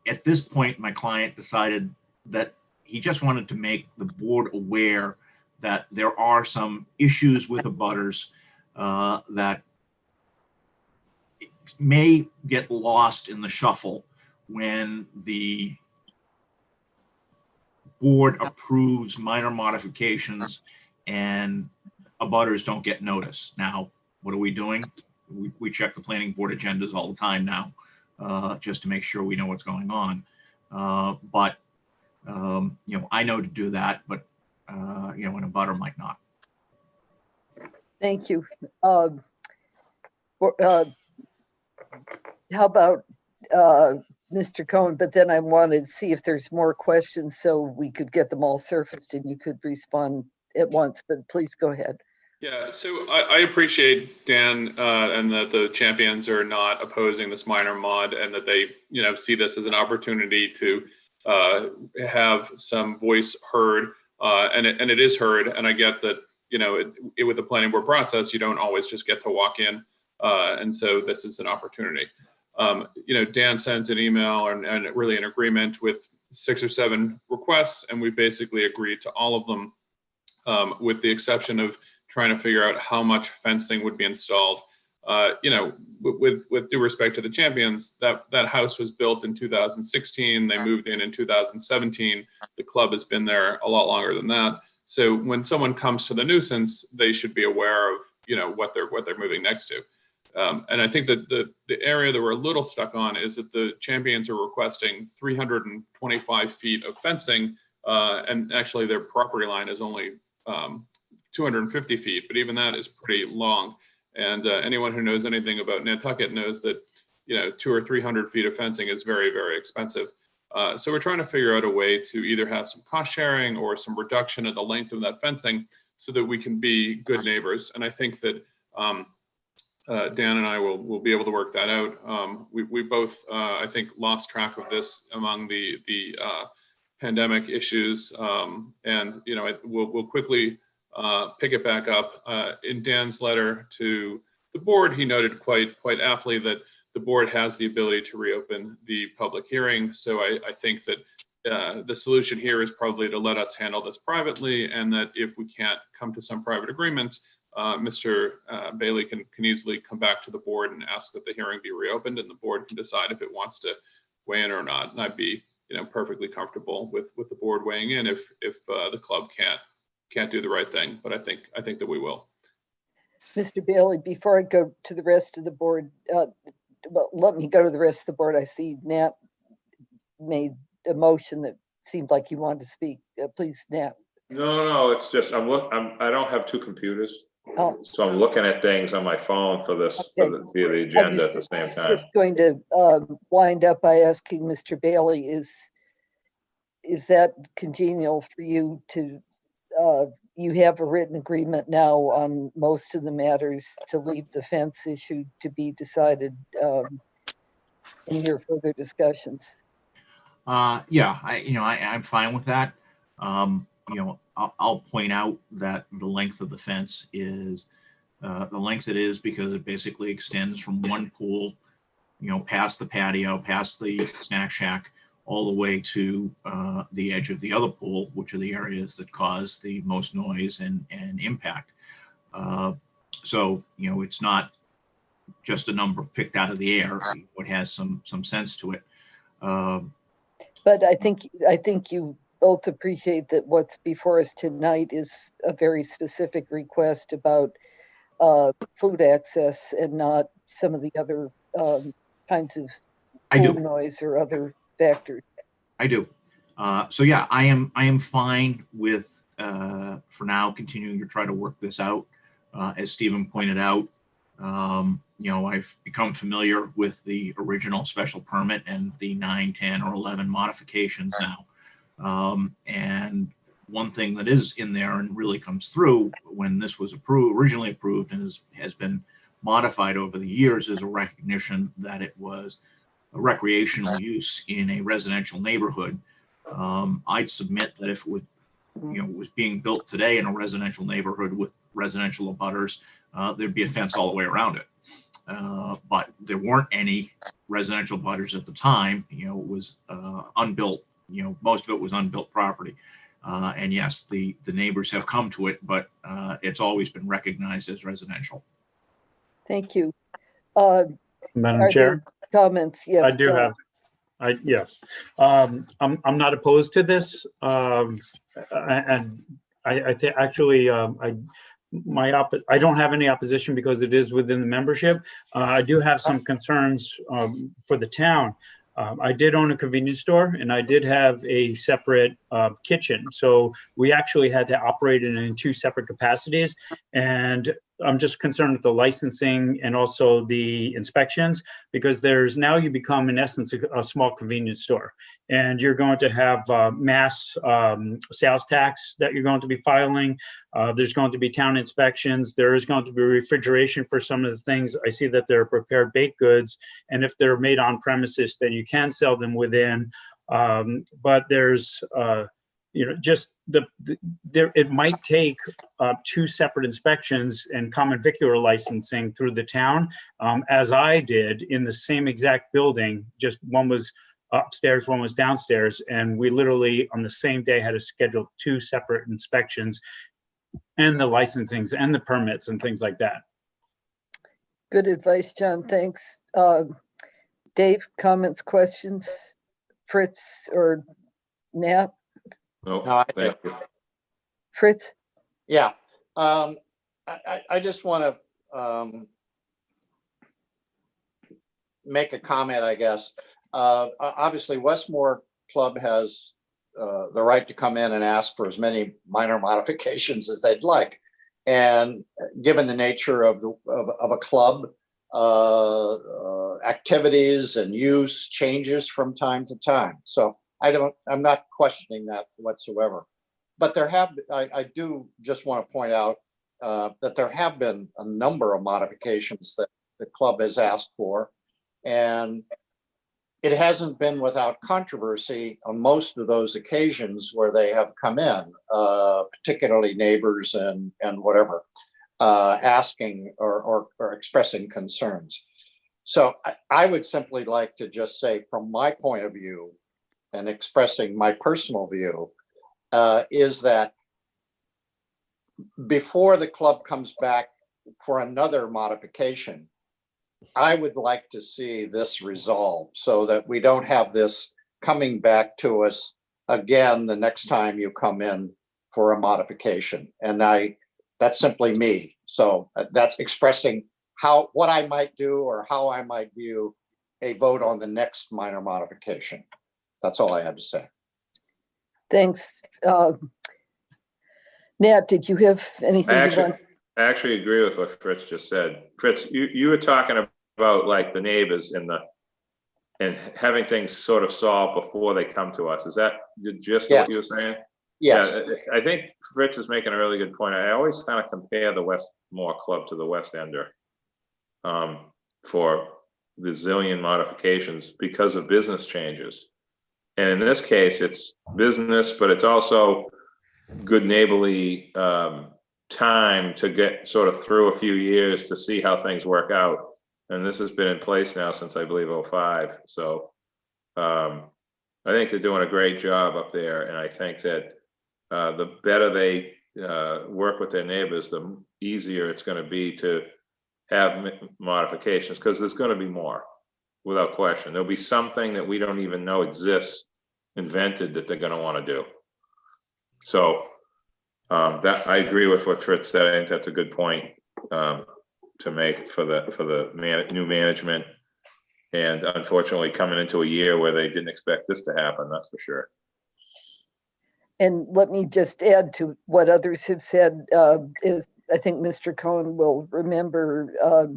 at this point, my client decided that he just wanted to make the board aware that there are some issues with abutters that may get lost in the shuffle when the board approves minor modifications and abutters don't get notice. Now, what are we doing? We check the planning board agendas all the time now, just to make sure we know what's going on. I know to do that, but an abutter might not. Thank you. How about Mr. Cohen? But then I wanted to see if there's more questions so we could get them all surfaced and you could respond at once, but please go ahead. Yeah, so I appreciate, Dan, and that the champions are not opposing this minor mod and that they, see this as an opportunity to have some voice heard, and it is heard. And I get that, with the planning board process, you don't always just get to walk in, and so this is an opportunity. Dan sent an email and really in agreement with 6 or 7 requests, and we basically agreed to all of them, with the exception of trying to figure out how much fencing would be installed. With due respect to the champions, that house was built in 2016. They moved in 2017. The club has been there a lot longer than that. So when someone comes to the nuisance, they should be aware of what they're moving next to. And I think that the area that we're a little stuck on is that the champions are requesting 325 feet of fencing, and actually their property line is only 250 feet, but even that is pretty long. And anyone who knows anything about Nantucket knows that 200 or 300 feet of fencing is very, very expensive. So we're trying to figure out a way to either have some cost sharing or some reduction of the length of that fencing so that we can be good neighbors. And I think that Dan and I will be able to work that out. We both, I think, lost track of this among the pandemic issues, and we'll quickly pick it back up. In Dan's letter to the board, he noted quite aptly that the board has the ability to reopen the public hearing. So I think that the solution here is probably to let us handle this privately, and that if we can't come to some private agreement, Mr. Bailey can easily come back to the board and ask that the hearing be reopened, and the board can decide if it wants to weigh in or not. And I'd be perfectly comfortable with the board weighing in if the club can't do the right thing, but I think that we will. Mr. Bailey, before I go to the rest of the board, well, let me go to the rest of the board. I see Nat made a motion that seemed like you wanted to speak. Please, Nat. No, it's just I don't have 2 computers, Oh. so I'm looking at things on my phone for this via the agenda at the same time. Just going to wind up by asking Mr. Bailey, is that congenial for you to? You have a written agreement now on most of the matters to leave the fence issue to be decided in your further discussions. Yeah, I'm fine with that. I'll point out that the length of the fence is the length it is because it basically extends from one pool, past the patio, past the snack shack, all the way to the edge of the other pool, which are the areas that cause the most noise and impact. So, it's not just a number picked out of the air. It has some sense to it. But I think you both appreciate that what's before us tonight is a very specific request about food access and not some of the other kinds of I do. pool noise or other factors. I do. So yeah, I am fine with for now continuing to try to work this out. As Stephen pointed out, I've become familiar with the original special permit and the 9, 10, or 11 modifications now. And one thing that is in there and really comes through when this was originally approved and has been modified over the years is a recognition that it was a recreational use in a residential neighborhood. I'd submit that if it would, was being built today in a residential neighborhood with residential abutters, there'd be a fence all the way around it. But there weren't any residential abutters at the time. It was unbuilt. Most of it was unbuilt property. And yes, the neighbors have come to it, but it's always been recognized as residential. Thank you. Madam Are Chair, there comments? Yes, I do John. have. Yes, I'm not opposed to this, and I think actually I don't have any opposition because it is within the membership. I do have some concerns for the town. I did own a convenience store and I did have a separate kitchen. So we actually had to operate it in 2 separate capacities. And I'm just concerned with the licensing and also the inspections, because now you become in essence a small convenience store, and you're going to have mass sales tax that you're going to be filing. There's going to be town inspections. There is going to be refrigeration for some of the things. I see that they're prepared baked goods, and if they're made on premises, then you can sell them within. But there's just it might take 2 separate inspections and common vicular licensing through the town, as I did in the same exact building. Just one was upstairs, one was downstairs, and we literally on the same day had to schedule 2 separate inspections and the licensings and the permits and things like that. Good advice, John. Thanks. Dave, comments, questions? Fritz or Nat? No, No, thank you. Fritz? Yeah. I just want to make a comment, I guess. Obviously, Westmore Club has the right to come in and ask for as many minor modifications as they'd like. And given the nature of a club, activities and use changes from time to time. So I'm not questioning that whatsoever. But I do just want to point out that there have been a number of modifications that the club has asked for, and it hasn't been without controversy on most of those occasions where they have come in, particularly neighbors and whatever, asking or expressing concerns. So I would simply like to just say, from my point of view, and expressing my personal view, is that before the club comes back for another modification, I would like to see this resolved so that we don't have this coming back to us again the next time you come in for a modification. And that's simply me. So that's expressing what I might do or how I might view a vote on the next minor modification. That's all I had to say. Thanks. Nat, did you have anything? I actually agree with what Fritz just said. Fritz, you were talking about like the neighbors and having things sort of solved before they come to us. Is that just what you were saying? Yes. Yeah, I think Fritz is making a really good point. I always kind of compare the Westmore Club to the West Ender for the zillion modifications because of business changes. And in this case, it's business, but it's also good neighborly time to get sort of through a few years to see how things work out. And this has been in place now since I believe '05. So I think they're doing a great job up there. And I think that the better they work with their neighbors, the easier it's going to be to have modifications, because there's going to be more, without question. There'll be something that we don't even know exists, invented, that they're going to want to do. So that, I agree with what Fritz said. I think that's a good point to make for the new management. And unfortunately, coming into a year where they didn't expect this to happen, that's for sure. And let me just add to what others have said, is I think Mr. Cohen will remember,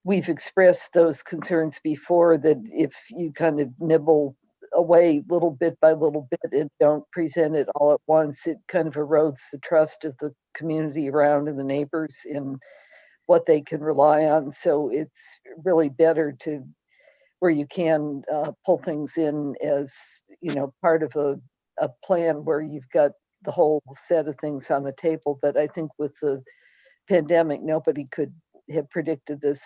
we've expressed those concerns before, that if you kind of nibble away little bit by little bit and don't present it all at once, it kind of erodes the trust of the community around and the neighbors in what they can rely on. So it's really better to, where you can pull things in as, you know, part of a plan where you've got the whole set of things on the table. But I think with the pandemic, nobody could have predicted this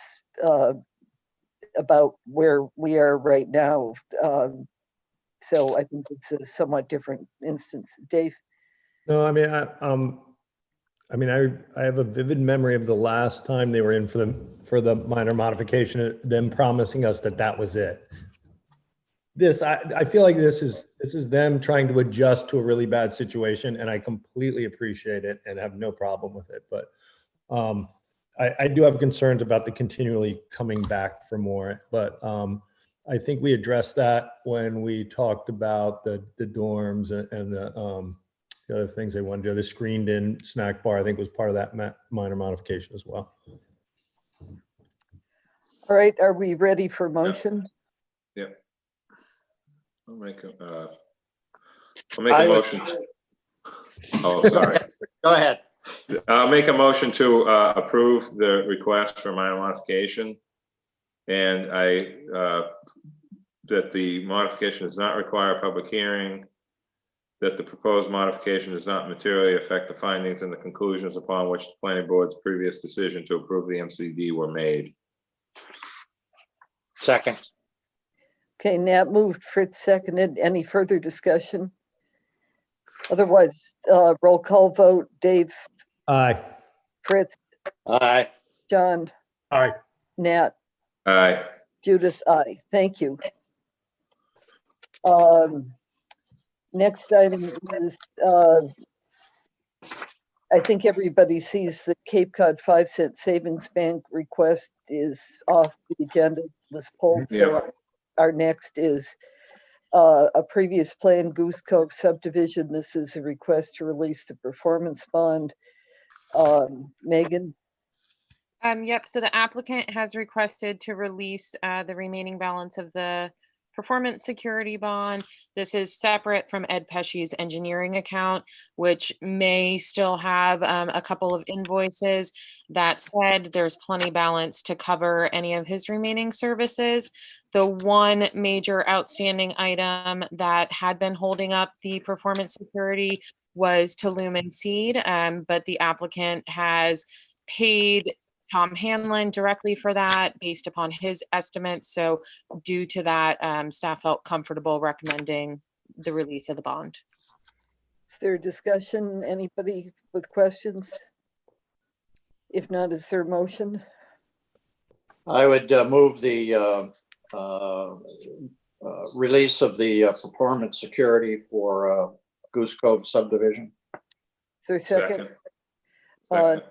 about where we are right now. So I think it's a somewhat different instance. Dave? No, I mean, I have a vivid memory of the last time they were in for the minor modification, them promising us that was it. I feel like this is them trying to adjust to a really bad situation, and I completely appreciate it and have no problem with it. But I do have concerns about the continually coming back for more. But I think we addressed that when we talked about the dorms and the other things they want to do. The screened-in snack bar, I think, was part of that minor modification as well. All right, are we ready for motion? Yeah. I'll make a motion. Oh, sorry. Go ahead. I'll make a motion to approve the request for minor modification. And that the modification does not require a public hearing, that the proposed modification does not materially affect the findings and the conclusions upon which the planning board's previous decision to approve the MCD were made. Second. Okay, Nat moved, Fritz seconded. Any further discussion? Otherwise, roll call vote. Dave? Aye. Fritz? Aye. John? Aye. Nat? Aye. Judith? Aye. Thank you. Next item is, I think everybody sees the Cape Cod 5-cent savings bank request is off the agenda, was pulled. So our next is a previous plan, Goose Cove subdivision. This is a request to release the performance bond. Megan? Yep, so the applicant has requested to release the remaining balance of the performance security bond. This is separate from Ed Pesci's engineering account, which may still have a couple of invoices. That said, there's plenty balance to cover any of his remaining services. The one major outstanding item that had been holding up the performance security was to Lumen Seed, but the applicant has paid Tom Hanlon directly for that based upon his estimates. So due to that, staff felt comfortable recommending the release of the bond. Is there discussion? Anybody with questions? If not, is there a motion? I would move the release of the performance security for Goose Cove subdivision. Is there a second? Second.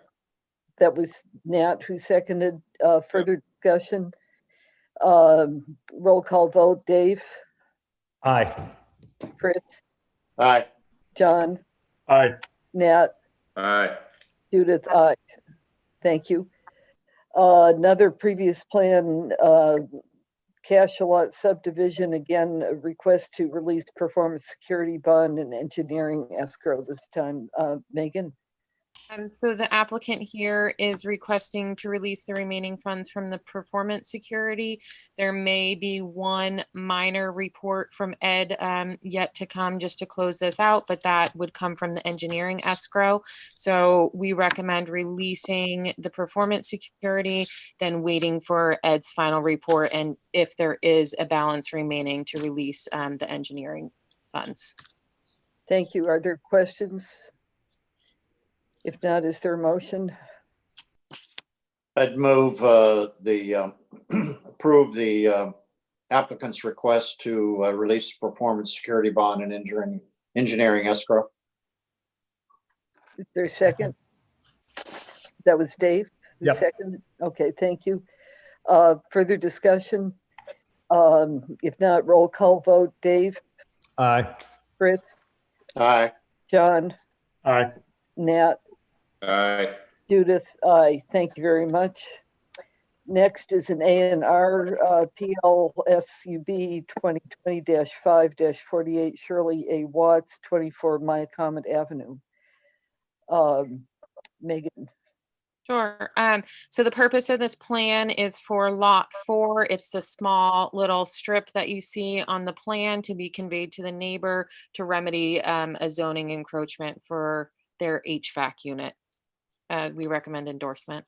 That was Nat who seconded. Further discussion? Roll call vote. Dave? Aye. Fritz? Aye. John? Aye. Nat? Aye. Judith? Aye. Thank you. Another previous plan, Cashalot subdivision, again, a request to release performance security bond and engineering escrow this time. Megan? So the applicant here is requesting to release the remaining funds from the performance security. There may be one minor report from Ed yet to come just to close this out, but that would come from the engineering escrow. So we recommend releasing the performance security, then waiting for Ed's final report, and if there is a balance remaining, to release the engineering funds. Thank you. Are there questions? If not, is there a motion? I'd move approve the applicant's request to release the performance security bond and engineering escrow. Is there a second? That was Dave? who Yep. seconded? Okay, thank you. Further discussion? If not, roll call vote. Dave, Aye. Fritz, Aye. John, Aye. Nat, Aye. Judith, aye. Thank you very much. Next is an A&R PLSUB 2020-5-48 Shirley A. Watts, 24 Myacomet Avenue. Megan. Sure. So the purpose of this plan is for lot 4. It's the small little strip that you see on the plan to be conveyed to the neighbor to remedy a zoning encroachment for their HVAC unit. We recommend endorsement.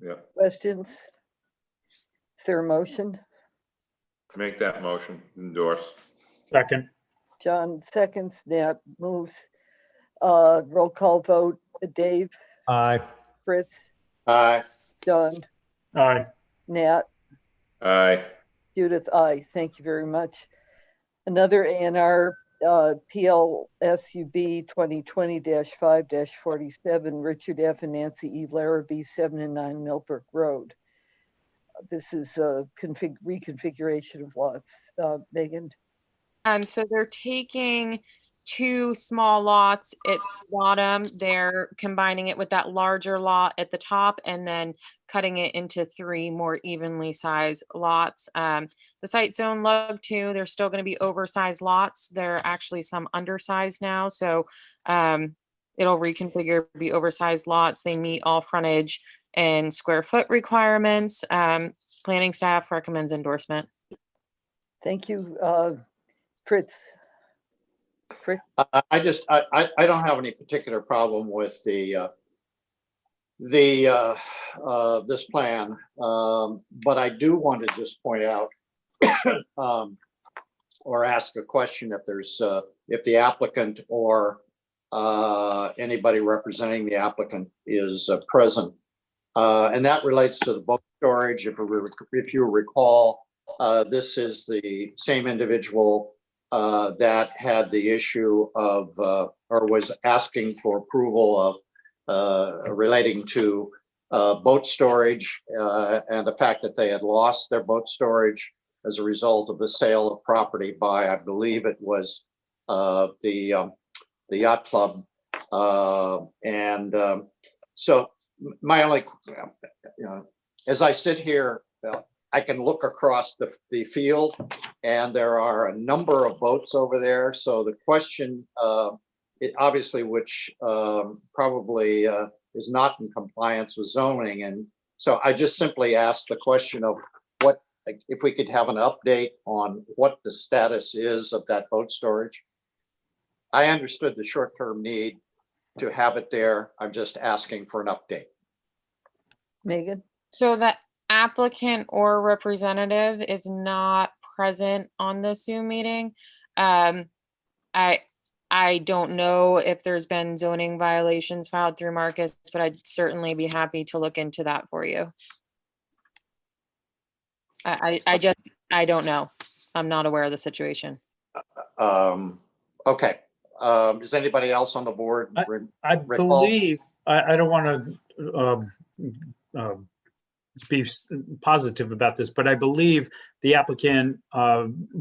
Yeah, Questions? Is there a motion? make that motion, endorse. Second. John seconds, Nat moves. Roll call vote. Dave, Aye. Fritz, Aye. John, Aye. Nat, Aye. Judith, aye. Thank you very much. Another A&R PLSUB 2020-5-47 Richard F. and Nancy E. Larrabee, 7 and 9 Millbrook Road. This is a reconfiguration of lots. Megan. So they're taking 2 small lots at the bottom. They're combining it with that larger lot at the top and then cutting it into 3 more evenly sized lots. The site zone lug 2, they're still going to be oversized lots. There are actually some undersized now. So it'll reconfigure, be oversized lots. They meet all frontage and square foot requirements. Planning staff recommends endorsement. Thank you. Fritz. Fritz. I don't have any particular problem with this plan, but I do want to just point out or ask a question if there's if the applicant or anybody representing the applicant is present, and that relates to the boat storage. If you recall, this is the same individual that had the issue of or was asking for approval of relating to boat storage and the fact that they had lost their boat storage as a result of the sale of property by, I believe it was the yacht club. So my only, as I sit here, I can look across the field and there are a number of boats over there. So the question, obviously, which probably is not in compliance with zoning. And so I just simply asked the question of what, if we could have an update on what the status is of that boat storage. I understood the short-term need to have it there. I'm just asking for an update. Megan. So the applicant or representative is not present on the Zoom meeting. I don't know if there's been zoning violations filed through Marcus, but I'd certainly be happy to look into that for you. I don't know. I'm not aware of the situation. Okay. Is anybody else on the board? I believe, I don't want to be positive about this, but I believe the applicant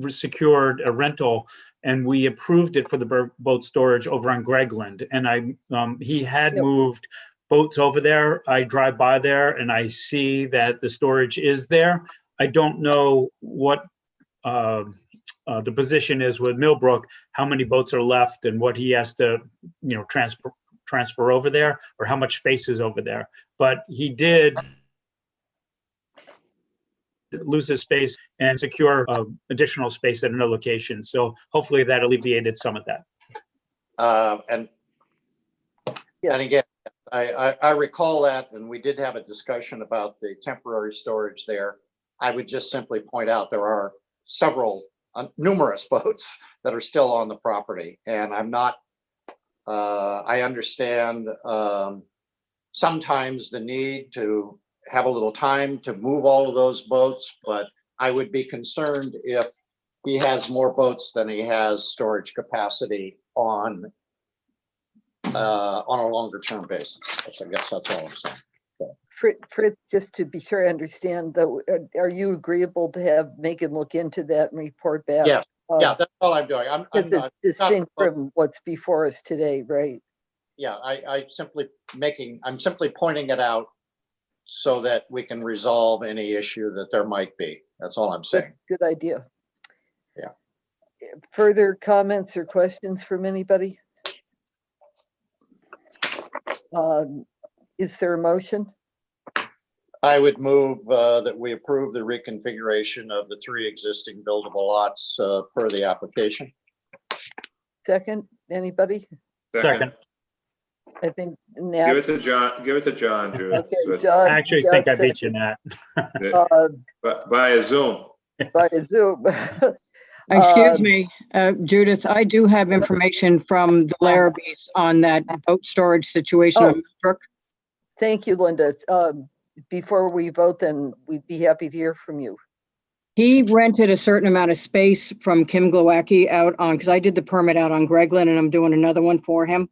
secured a rental and we approved it for the boat storage over on Gregland. And he had moved boats over there. I drive by there and I see that the storage is there. I don't know what the position is with Millbrook, how many boats are left and what he has to, transfer over there or how much space is over there. But he did lose his space and secure additional space at another location. So hopefully that alleviated some of that. And again, I recall that, and we did have a discussion about the temporary storage there. I would just simply point out there are numerous boats that are still on the property, and I'm not, I understand sometimes the need to have a little time to move all of those boats, but I would be concerned if he has more boats than he has storage capacity on a longer term basis. I guess that's all I'm saying. Fritz, just to be sure I understand, though, are you agreeable to have Megan look into that and report back? Yeah, yeah, that's all I'm doing. I'm It's not, distinct from what's before us today, right? yeah, I'm simply pointing it out so that we can resolve any issue that there might be. That's all I'm saying. Good idea. Yeah. Further comments or questions from anybody? Is there a motion? I would move that we approve the reconfiguration of the 3 existing buildable lots per the application. Second, anybody? Second. I think Nat. Give it to John, Drew. Okay, John. I actually think I beat you, Nat. By a Zoom. By a Zoom. Excuse me, Judith, I do have information from the Larrabees on that boat storage situation on Brook. Thank you, Linda. Before we vote, then we'd be happy to hear from you. He rented a certain amount of space from Kim Glowacki out on, because I did the permit out on Gregland and I'm doing another one for him.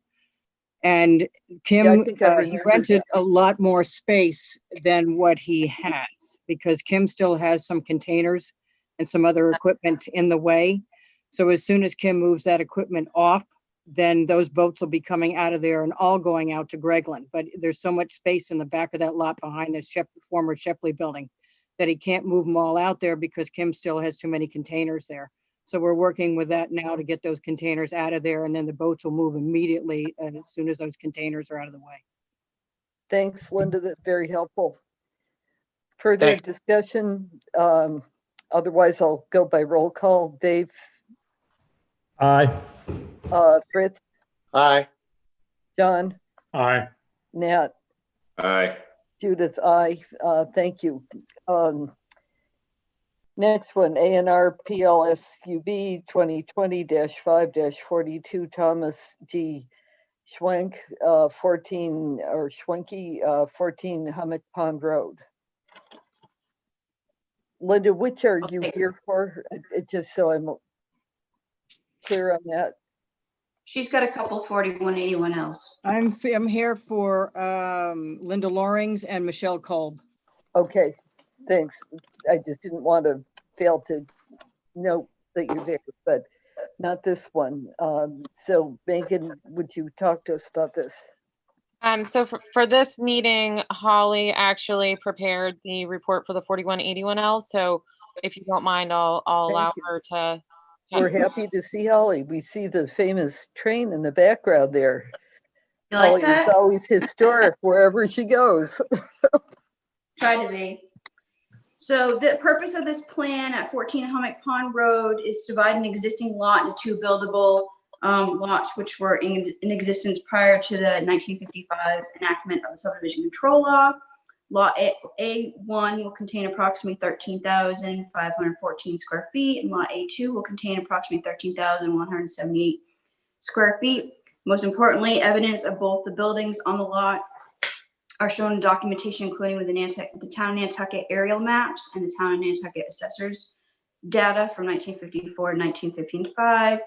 And Kim, he rented a lot more space than what he has, because Kim still has some containers and some other equipment in the way. So as soon as Kim moves that equipment off, then those boats will be coming out of there and all going out to Gregland. But there's so much space in the back of that lot behind the former Shepley building that he can't move them all out there because Kim still has too many containers there. So we're working with that now to get those containers out of there, and then the boats will move immediately as soon as those containers are out of the way. Thanks, Linda. That's very helpful. Further discussion? Otherwise, I'll go by roll call. Dave? Aye. Fritz? Aye. John? Aye. Nat? Aye. Judith? Aye. Thank you. Next one, A&R PLSUB 2020-5-42, Thomas G. Schwenk, 14 Hummock Pond Road. Linda, which are you here for? Just so I'm clear on that. She's got a couple 4181Ls. I'm here for Linda Loring's and Michelle Kolb. Okay, thanks. I just didn't want to fail to note that you're there, but not this one. So Megan, would you talk to us about this? So for this meeting, Holly actually prepared the report for the 4181L. So if you don't mind, I'll allow her to. We're happy to see Holly. We see the famous train in the background there. You like Holly that? is always historic wherever she goes. Try to be. So the purpose of this plan at 14 Hummock Pond Road is to divide an existing lot into 2 buildable lots, which were in existence prior to the 1955 enactment of the subdivision control law. Lot A1 will contain approximately 13,514 square feet, and Lot A2 will contain approximately 13,178 square feet. Most importantly, evidence of both the buildings on the lot are shown in documentation, including with the town of Nantucket aerial maps and the town of Nantucket assessors data from 1954, 1955,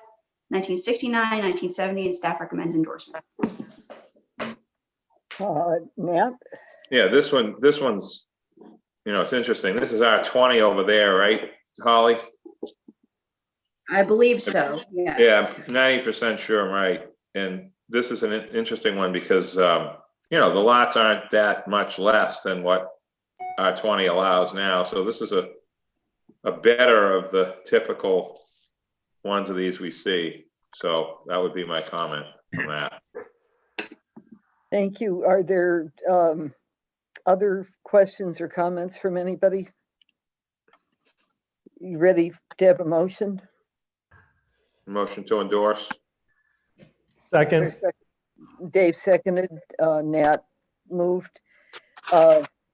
1969, 1970, and staff recommends endorsement. Nat? Yeah, this one's, it's interesting. This is our 20 over there, right, Holly? I believe so, yes. Yeah, 90% sure I'm right. And this is an interesting one because, the lots aren't that much less than what our 20 allows now. So this is a better of the typical ones of these we see. So that would be my comment on that. Thank you. Are there other questions or comments from anybody? You ready to have a motion? Motion to endorse. Second. Dave seconded, Nat moved.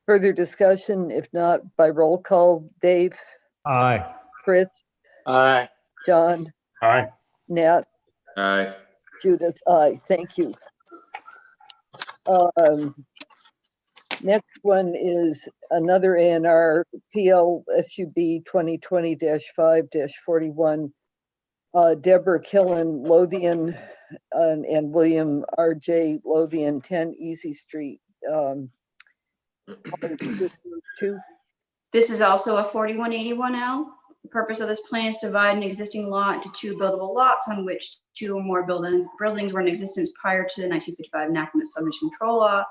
Further discussion, if not by roll call, Dave, Aye. Chris, Aye. John, Aye. Nat, Aye. Judith, aye. Thank you. Next one is another A&R PL SUB 2020-5-41. Deborah Killen, Lothian, and William R.J. Lothian, 10 Easy Street. Two. This is also a 4181L. The purpose of this plan is to divide an existing lot into two buildable lots on which two or more buildings were in existence prior to the 1955 enactment of subdivision control law.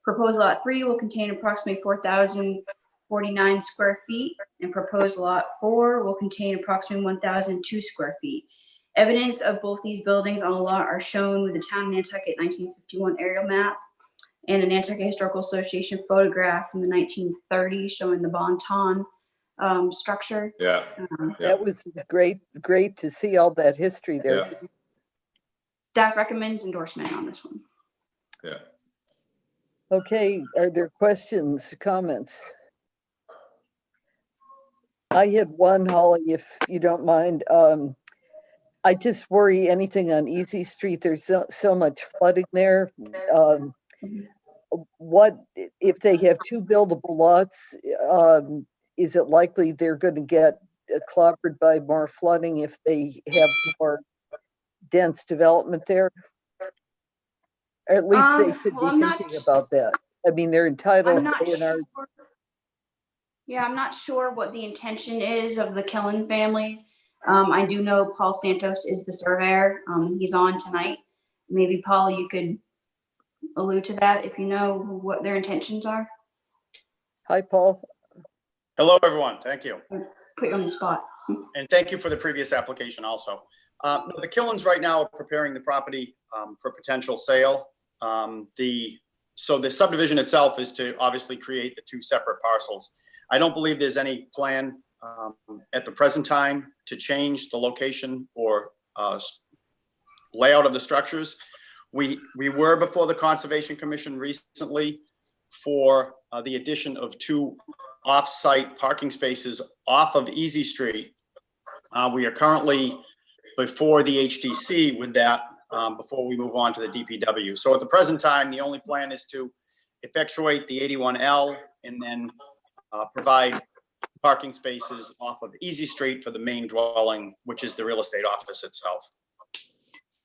Proposed lot 3 will contain approximately 4,049 square feet, and proposed lot 4 will contain approximately 1,002 square feet. Evidence of both these buildings on the lot are shown with the town of Nantucket 1951 aerial map and a Nantucket Historical Association photograph from the 1930s showing the Bonton structure. Yeah. That was great to see all that history there. Yeah. Staff recommends endorsement on this one. Yeah. Okay, are there questions, comments? I had one, Holly, if you don't mind. I just worry anything on Easy Street, there's so much flooding there. What if they have two buildable lots? Is it likely they're going to get clobbered by more flooding if they have more dense development there? Or at least they should be thinking about that. I mean, they're entitled. I'm not sure. Yeah, I'm not sure what the intention is of the Killen family. I do know Paul Santos is the surveyor. He's on tonight. Maybe Paul, you could allude to that if you know what their intentions are. Hi, Paul. Hello, everyone. Thank you. Put you on the spot. And thank you for the previous application also. No, the Killens right now are preparing the property for potential sale. So the subdivision itself is to obviously create the two separate parcels. I don't believe there's any plan at the present time to change the location or layout of the structures. We were before the Conservation Commission recently for the addition of two off-site parking spaces off of Easy Street. We are currently before the HDC with that before we move on to the DPW. So at the present time, the only plan is to effectuate the 81L and then provide parking spaces off of Easy Street for the main dwelling, which is the real estate office itself.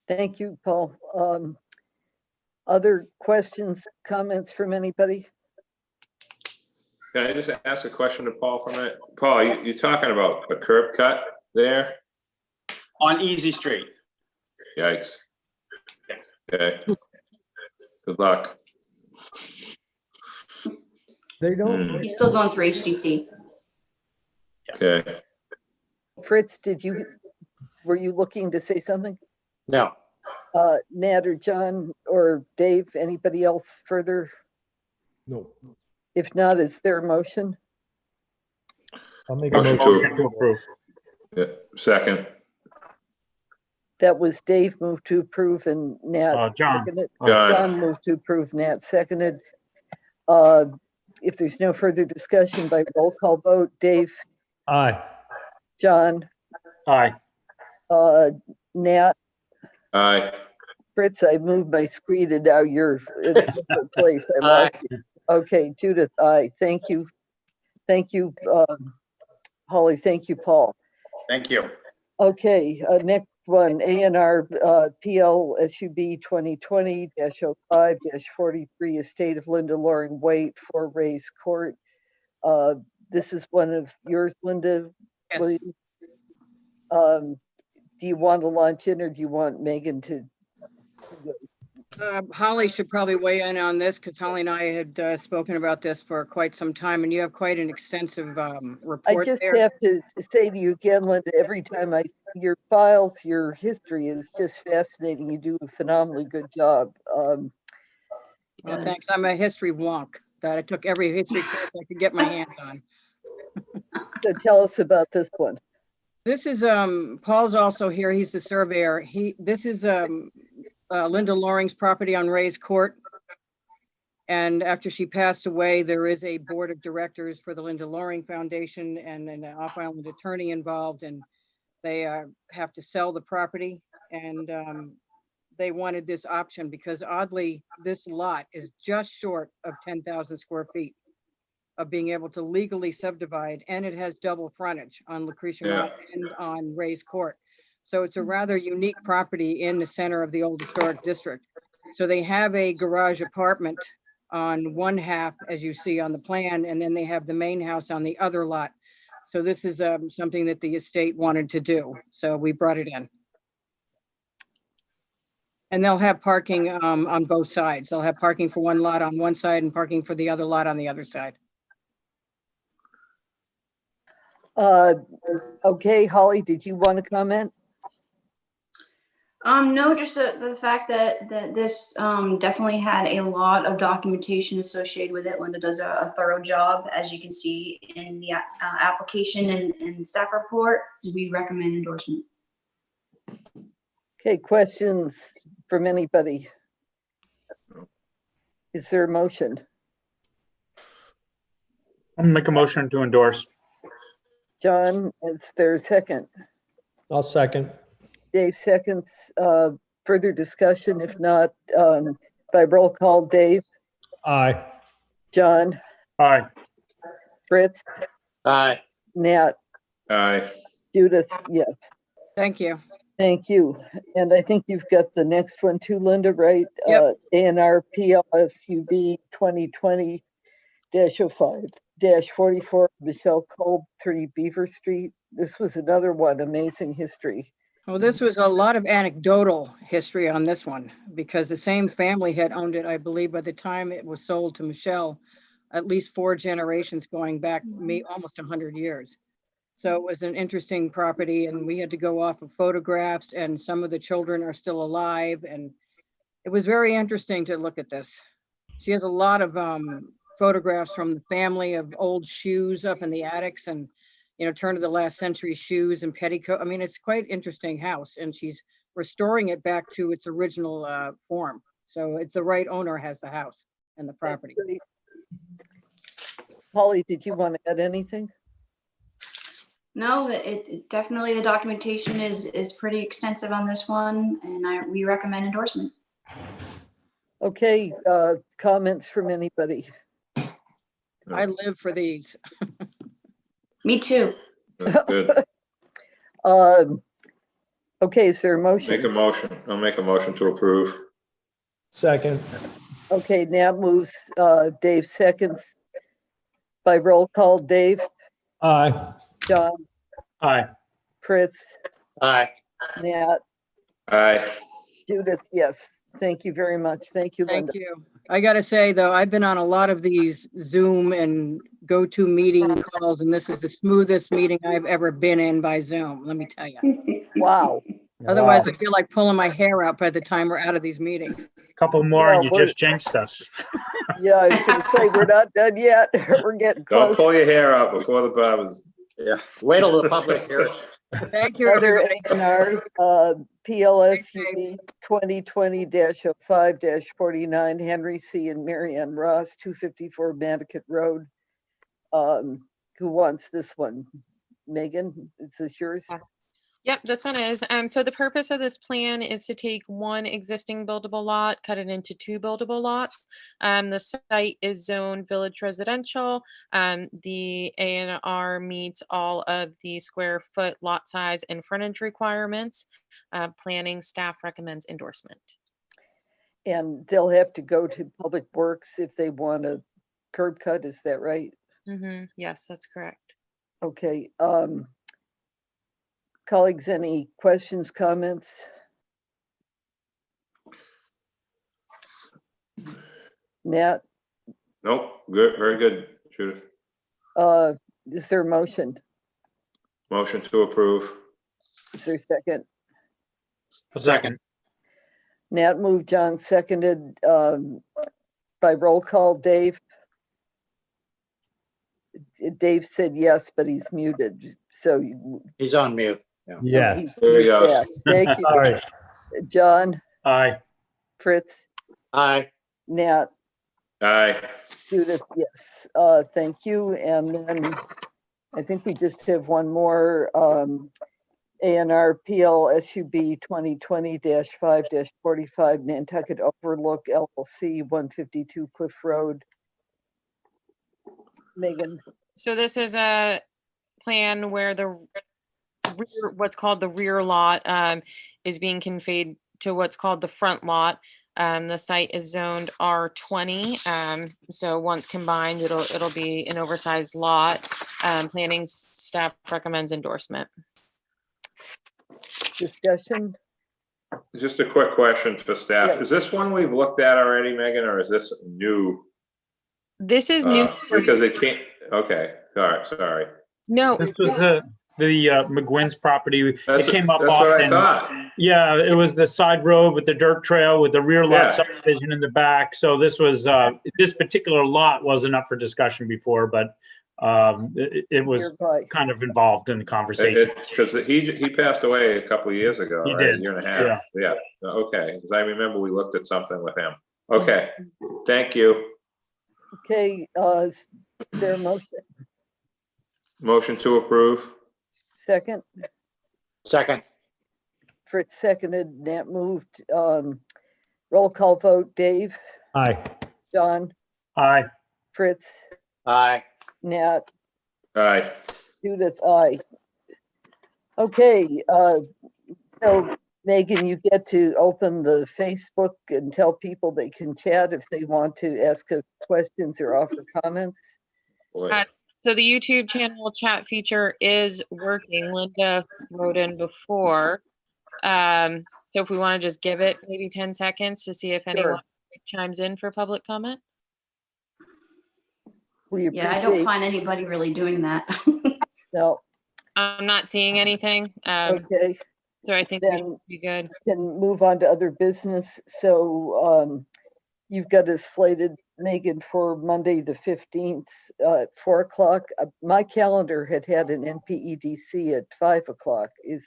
Thank you, Paul. Other questions, comments from anybody? Can I just ask a question to Paul for a minute? Paul, you're talking about a curb cut there? On Easy Street. Yikes. Okay. Good luck. They don't. He's still going through HDC. Okay. Fritz, were you looking to say something? No. Nat or John or Dave, anybody else further? No. If not, is there a motion? I'll make a Motion motion. to approve. Yeah. Second. That was Dave moved to approve and Nat John. seconded. John. John moved to approve, Nat seconded. If there's no further discussion by roll call vote, Dave, Aye. John, Aye. Nat, Aye. Fritz, I moved my screen and now you're in a different place. I lost you. Okay, Judith, aye. Thank you. Thank you, Holly. Thank you, Paul. Thank you. Okay, next one, A&R PL SUB 2020-05-43, Estate of Linda Loring Waite, 4 Race Court. This is one of yours, Linda. Yes. Williams. Do you want to launch in or do you want Megan to? Holly should probably weigh in on this because Holly and I had spoken about this for quite some time, and you have quite an extensive report I just there. have to say to you again, Linda, every time I see your files, your history is just fascinating. You do a phenomenally good job. Well, Yes. thanks. I'm a history wonk that I took every history course I could get my hands on. So tell us about this one. This is, Paul's also here. He's the surveyor. This is, Linda Loring's property on Ray's Court. And after she passed away, there is a board of directors for the Linda Loring Foundation and an off-island attorney involved, and they have to sell the property. And they wanted this option because oddly, this lot is just short of 10,000 square feet of being able to legally subdivide, and it has double frontage on Lucretia Mott and on Ray's Court. So it's a rather unique property in the center of the old historic district. So they have a garage apartment on one half, as you see on the plan, and then they have the main house on the other lot. So this is something that the estate wanted to do. So we brought it in. And they'll have parking on both sides. They'll have parking for one lot on one side and parking for the other lot on the other side. Okay, Holly, did you want to comment? No, just the fact that this definitely had a lot of documentation associated with it. Linda does a thorough job, as you can see in the application and staff report. We recommend endorsement. Okay, questions from anybody? Is there a motion? I'll make a motion to endorse. John, is there a second? I'll second. Dave seconds. Further discussion? If not, by roll call, Dave, Aye. John, Aye. Fritz, Aye. Nat, Aye. Judith, yes. Thank you. Thank you. And I think you've got the next one too, Linda, right? Yep. ANR PLSUD 2020-05-44, Michelle Kolb, 3 Beaver Street. This was another one, amazing history. Well, this was a lot of anecdotal history on this one because the same family had owned it, I believe, by the time it was sold to Michelle, at least 4 generations going back almost 100 years. So it was an interesting property, and we had to go off of photographs, and some of the children are still alive, and it was very interesting to look at this. She has a lot of photographs from the family of old shoes up in the attics and, you know, turn of the last century shoes and petticoat. I mean, it's quite interesting house, and she's restoring it back to its original form. So it's the right owner has the house and the property. Holly, did you want to add anything? No, it definitely, the documentation is pretty extensive on this one, and we recommend endorsement. Okay, comments from anybody? I live for these. Me too. Good. Okay, is there a motion? Make a motion. I'll make a motion to approve. Second. Okay, Nat moves, Dave seconds. By roll call, Dave, Aye. John, Aye. Fritz, Aye. Nat, Aye. Judith, yes. Thank you very much. Thank you, Linda. Thank you. I gotta say though, I've been on a lot of these Zoom and go-to meeting calls, and this is the smoothest meeting I've ever been in by Zoom, let me tell you. Wow. Otherwise, I feel like pulling my hair out by the time we're out of these meetings. Couple more Well, and you just jinxed us. Yeah, I was gonna say, we're not done yet. We're getting Don't close. pull your hair out before the barbers. Yeah. Wait till the public hearing. Thank you, Other everybody. A&R, PLSUD 2020-05-49, Henry C. and Marianne Ross, 254 Nantucket Road. Who wants this one? Megan, is this yours? Yep, this one is. So the purpose of this plan is to take one existing buildable lot, cut it into 2 buildable lots. The site is zoned village residential. The A&R meets all of the square foot lot size and frontage requirements. Planning staff recommends endorsement. And they'll have to go to Public Works if they want a curb cut, is that right? Yes, that's correct. Okay. Colleagues, any questions, comments? Nat, Nope, good, very good, Judith. is there a motion? Motion to approve. Is there a second? A second. Nat moved, John seconded. By by roll call, Dave? Dave said yes, but he's muted, so. He's on mute. Yeah. Yes. There he He's goes. back. Thank you. Sorry. John, Aye. Fritz, Aye. Nat, Aye. Judith, yes. Thank you. And then I think we just have one more, A&R PL SUB 2020-5-45 Nantucket Overlook LLC, 152 Cliff Road. Megan, So this is a plan where the rear, what's called the rear lot, is being conveyed to what's called the front lot. The site is zoned R20. So once combined, it'll be an oversized lot. Planning staff recommends endorsement. discussion? Just a quick question for staff. Yeah. Is this one we've looked at already, Megan, or is this new? This is new. Because it can't, okay, all right, sorry. No, This was the McGuinn's property. That's It came up that's what I often. thought. Yeah, it was the side road with the dirt trail with the rear lot Yeah. subdivision in the back. So this was, this particular lot wasn't up for discussion before, but it was Nearby. kind of involved in the conversation. It's because he passed away a couple of years ago, He right? A did, year and a half. Yeah, okay, because I remember we looked at something with him. Okay, thank you. Okay, is there a motion? Motion to approve? Second? Second. Fritz seconded, Nat moved. Roll call vote, Dave, Aye. John, Aye. Fritz, Aye. Nat, Aye. Judith, aye. Okay, so Megan, you get to open the Facebook and tell people they can chat if they want to ask us questions or offer comments. Boy. So the YouTube channel chat feature is working. Linda wrote in before. So if we want to just give it maybe 10 seconds to see if anyone chimes in for public comment. We Yeah, I don't appreciate, find anybody really doing that. no, I'm not seeing anything. okay, So I think we then should be good. can move on to other business. So you've got us slated, Megan, for Monday, the 15th at 4 o'clock. My calendar had an NPEDC at 5 o'clock. Am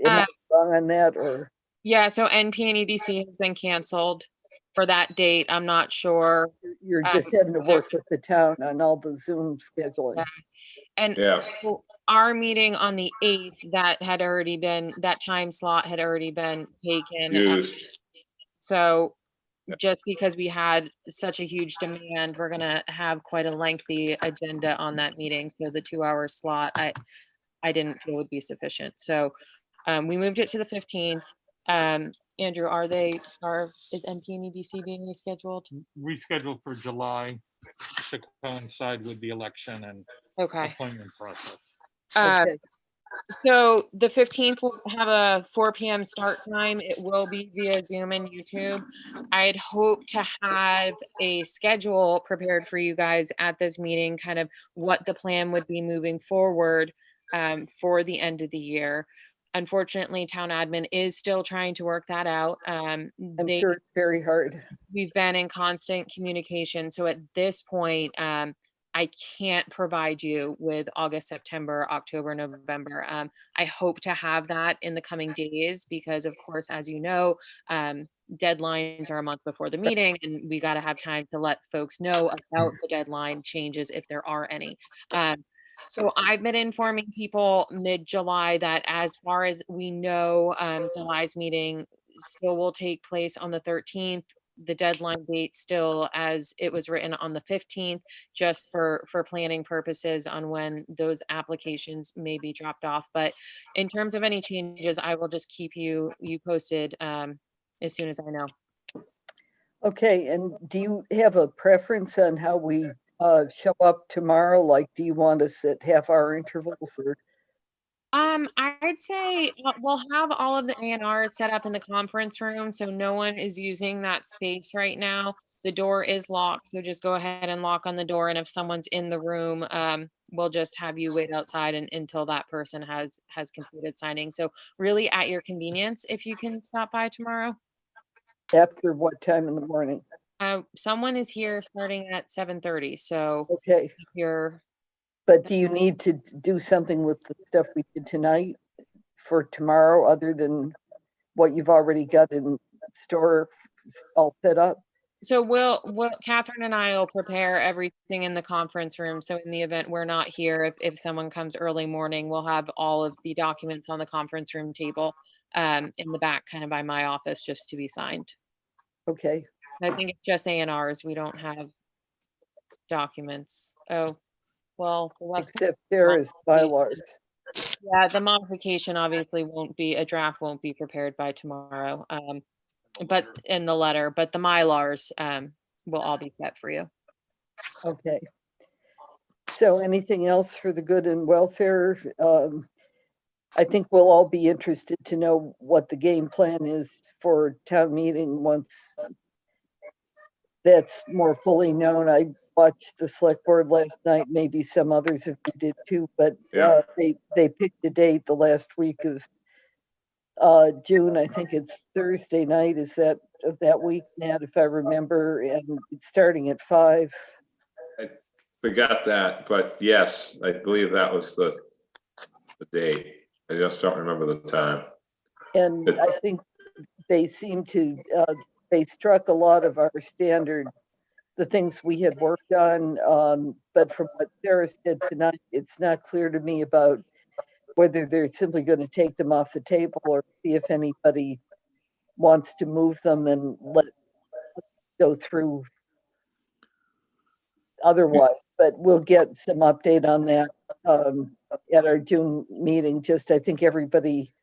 I wrong on that, or? Yeah, so NP and EDC has been canceled for that date. I'm not sure. You're just having to work with the town on all the Zoom scheduling. And Yeah. our meeting on the 8th, that time slot had already been taken. Used. So just because we had such a huge demand, we're gonna have quite a lengthy agenda on that meeting. So the 2-hour slot, I didn't feel would be sufficient. So we moved it to the 15th. Andrew, is NP and EDC being rescheduled? Rescheduled for July to coincide with the election and appointment process. Okay. So the 15th will have a 4 p.m. start time. It will be via Zoom and YouTube. I'd hope to have a schedule prepared for you guys at this meeting, kind of what the plan would be moving forward for the end of the year. Unfortunately, town admin is still trying to work that out. I'm sure it's very hard. We've been in constant communication. So at this point, I can't provide you with August, September, October, November. I hope to have that in the coming days because, of course, as you know, deadlines are a month before the meeting and we got to have time to let folks know about the deadline changes if there are any. So I've been informing people mid-July that as far as we know, July's meeting still will take place on the 13th. The deadline date still as it was written on the 15th, just for planning purposes on when those applications may be dropped off. But in terms of any changes, I will just keep you posted as soon as I know. Okay, and do you have a preference on how we show up tomorrow? Like, do you want us at half-hour intervals or? I'd say we'll have all of the A&R set up in the conference room, so no one is using that space right now. The door is locked, so just go ahead and lock on the door. And if someone's in the room, we'll just have you wait outside until that person has completed signing. So really at your convenience, if you can stop by tomorrow. After what time in the morning? Someone is here starting at 7:30, so Okay, if you're, but do you need to do something with the stuff we did tonight for tomorrow, other than what you've already got in store all set up? so Catherine and I will prepare everything in the conference room. So in the event we're not here, if someone comes early morning, we'll have all of the documents on the conference room table in the back, kind of by my office, just to be signed. Okay, I think it's just A&Rs. We don't have documents. Oh, well, the West- except Sarah's bylaws. yeah, the modification obviously a draft won't be prepared by tomorrow. But in the letter, but the Mylars will all be set for you. Okay. So anything else for the good and welfare? I think we'll all be interested to know what the game plan is for town meeting once that's more fully known. I watched the select board last night, maybe some others of you did too, but Yeah. they picked a date the last week of June. I think it's Thursday night is that of that week, Nat, if I remember, and it's starting at 5. Forgot that, but yes, I believe that was the date. I just don't remember the time. And I think they seem to, they struck a lot of our standard, the things we had worked on. But from what Sarah said tonight, it's not clear to me about whether they're simply going to take them off the table or see if anybody wants to move them and let go through otherwise. But we'll get some update on that at our June meeting. Just, I think everybody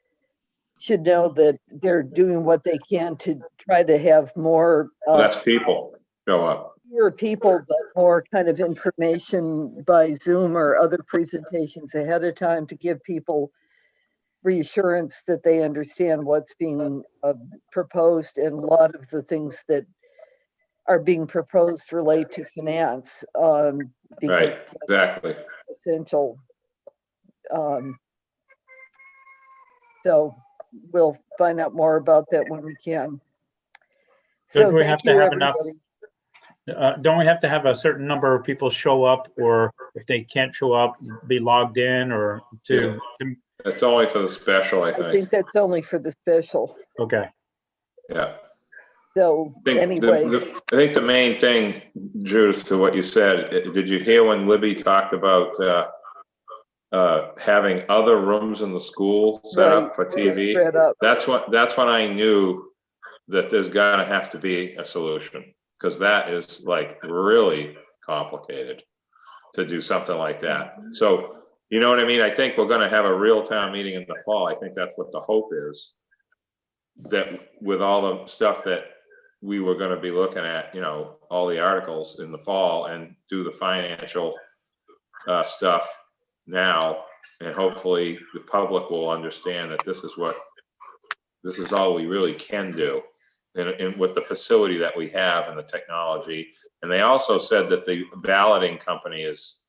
should know that they're doing what they can to try to have more Less people show up. fewer people, but more kind of information by Zoom or other presentations ahead of time to give people reassurance that they understand what's being proposed. And a lot of the things that are being proposed relate to finance because Right, exactly. essential. So we'll find out more about that when we can. Don't So we thank have to you, have enough? everybody. Don't we have to have a certain number of people show up, or if they can't show up, be logged in, or to? It's only for the special, I I think. think that's only for the special. Okay. Yeah. So I think anyway, I think the main thing, Judith, to what you said, did you hear when Libby talked about having other rooms in the school set right, up for just TV? spread up. That's when I knew that there's gotta have to be a solution, because that is like really complicated to do something like that. So, you know what I mean? I think we're gonna have a real town meeting in the fall. I think that's what the hope is. That with all the stuff that we were gonna be looking at, you know, all the articles in the fall, and do the financial stuff now, and hopefully the public will understand that this is all we really can do. And with the facility that we have and the technology. And they also said that the balloting company is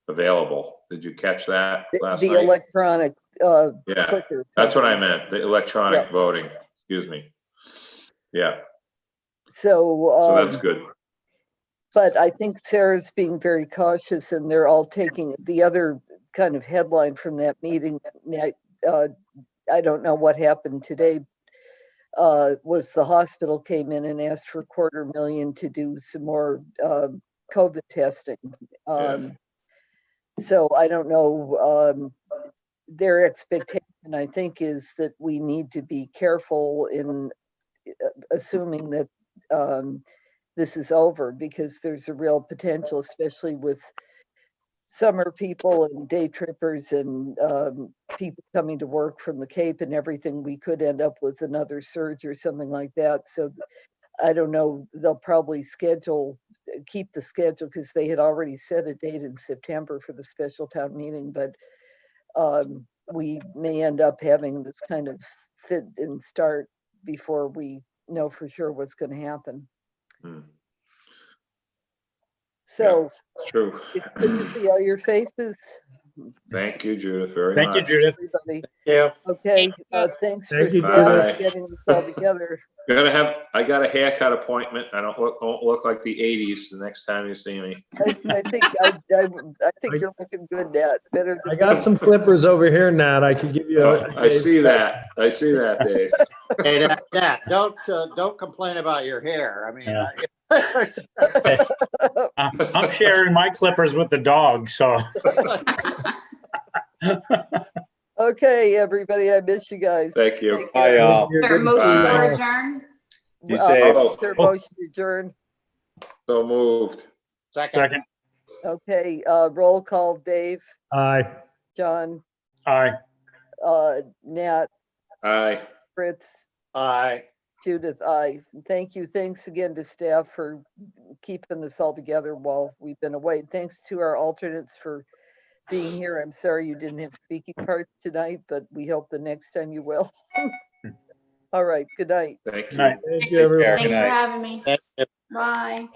available. Did you catch that last The night? electronic Yeah, clicker. that's what I meant, the electronic Yeah. voting, excuse me. Yeah, So that's good. but I think Sarah's being very cautious, and they're all taking the other kind of headline from that meeting. I don't know what happened today. Was the hospital came in and asked for $250,000 to do some more COVID testing. So I don't know. Their expectation, I think, is that we need to be careful in assuming that this is over, because there's a real potential, especially with summer people and day trippers and people coming to work from the Cape and everything. We could end up with another surge or something like that. So I don't know, they'll probably keep the schedule, because they had already set a date in September for the special town meeting, but we may end up having this kind of fit and start before we know for sure what's going to happen. So it's true. it's good to see all your faces. Thank you, Judith, very Thank you, much. Judith. Everybody. Yeah. Okay, thanks for Thank you, getting this all together. I got a haircut appointment. I don't look like the 80s the next time you see me. I think you're looking good, Nat. Better than I got some clippers over here, Nat. I could give you I see that. I see that, Dave. Hey, Nat, don't complain about your hair. I mean, I'm sharing my clippers with the dog, so. Okay, everybody, I miss you guys. Thank you. Take Bye, care. y'all. Is there a motion Bye. for adjourn? Be safe. Is there a motion to adjourn? So moved. Second. Okay, roll call, Dave, Aye. John, Aye. Nat, Aye. Fritz, Aye. Judith, aye. Thank you. Thanks again to staff for keeping this all together while we've been away. Thanks to our alternates for being here. I'm sorry you didn't have speaking parts tonight, but we hope the next time you will. All right, good night. Thank you. Night. Thank you, everyone. Thanks for night. having me. Thank you. Bye.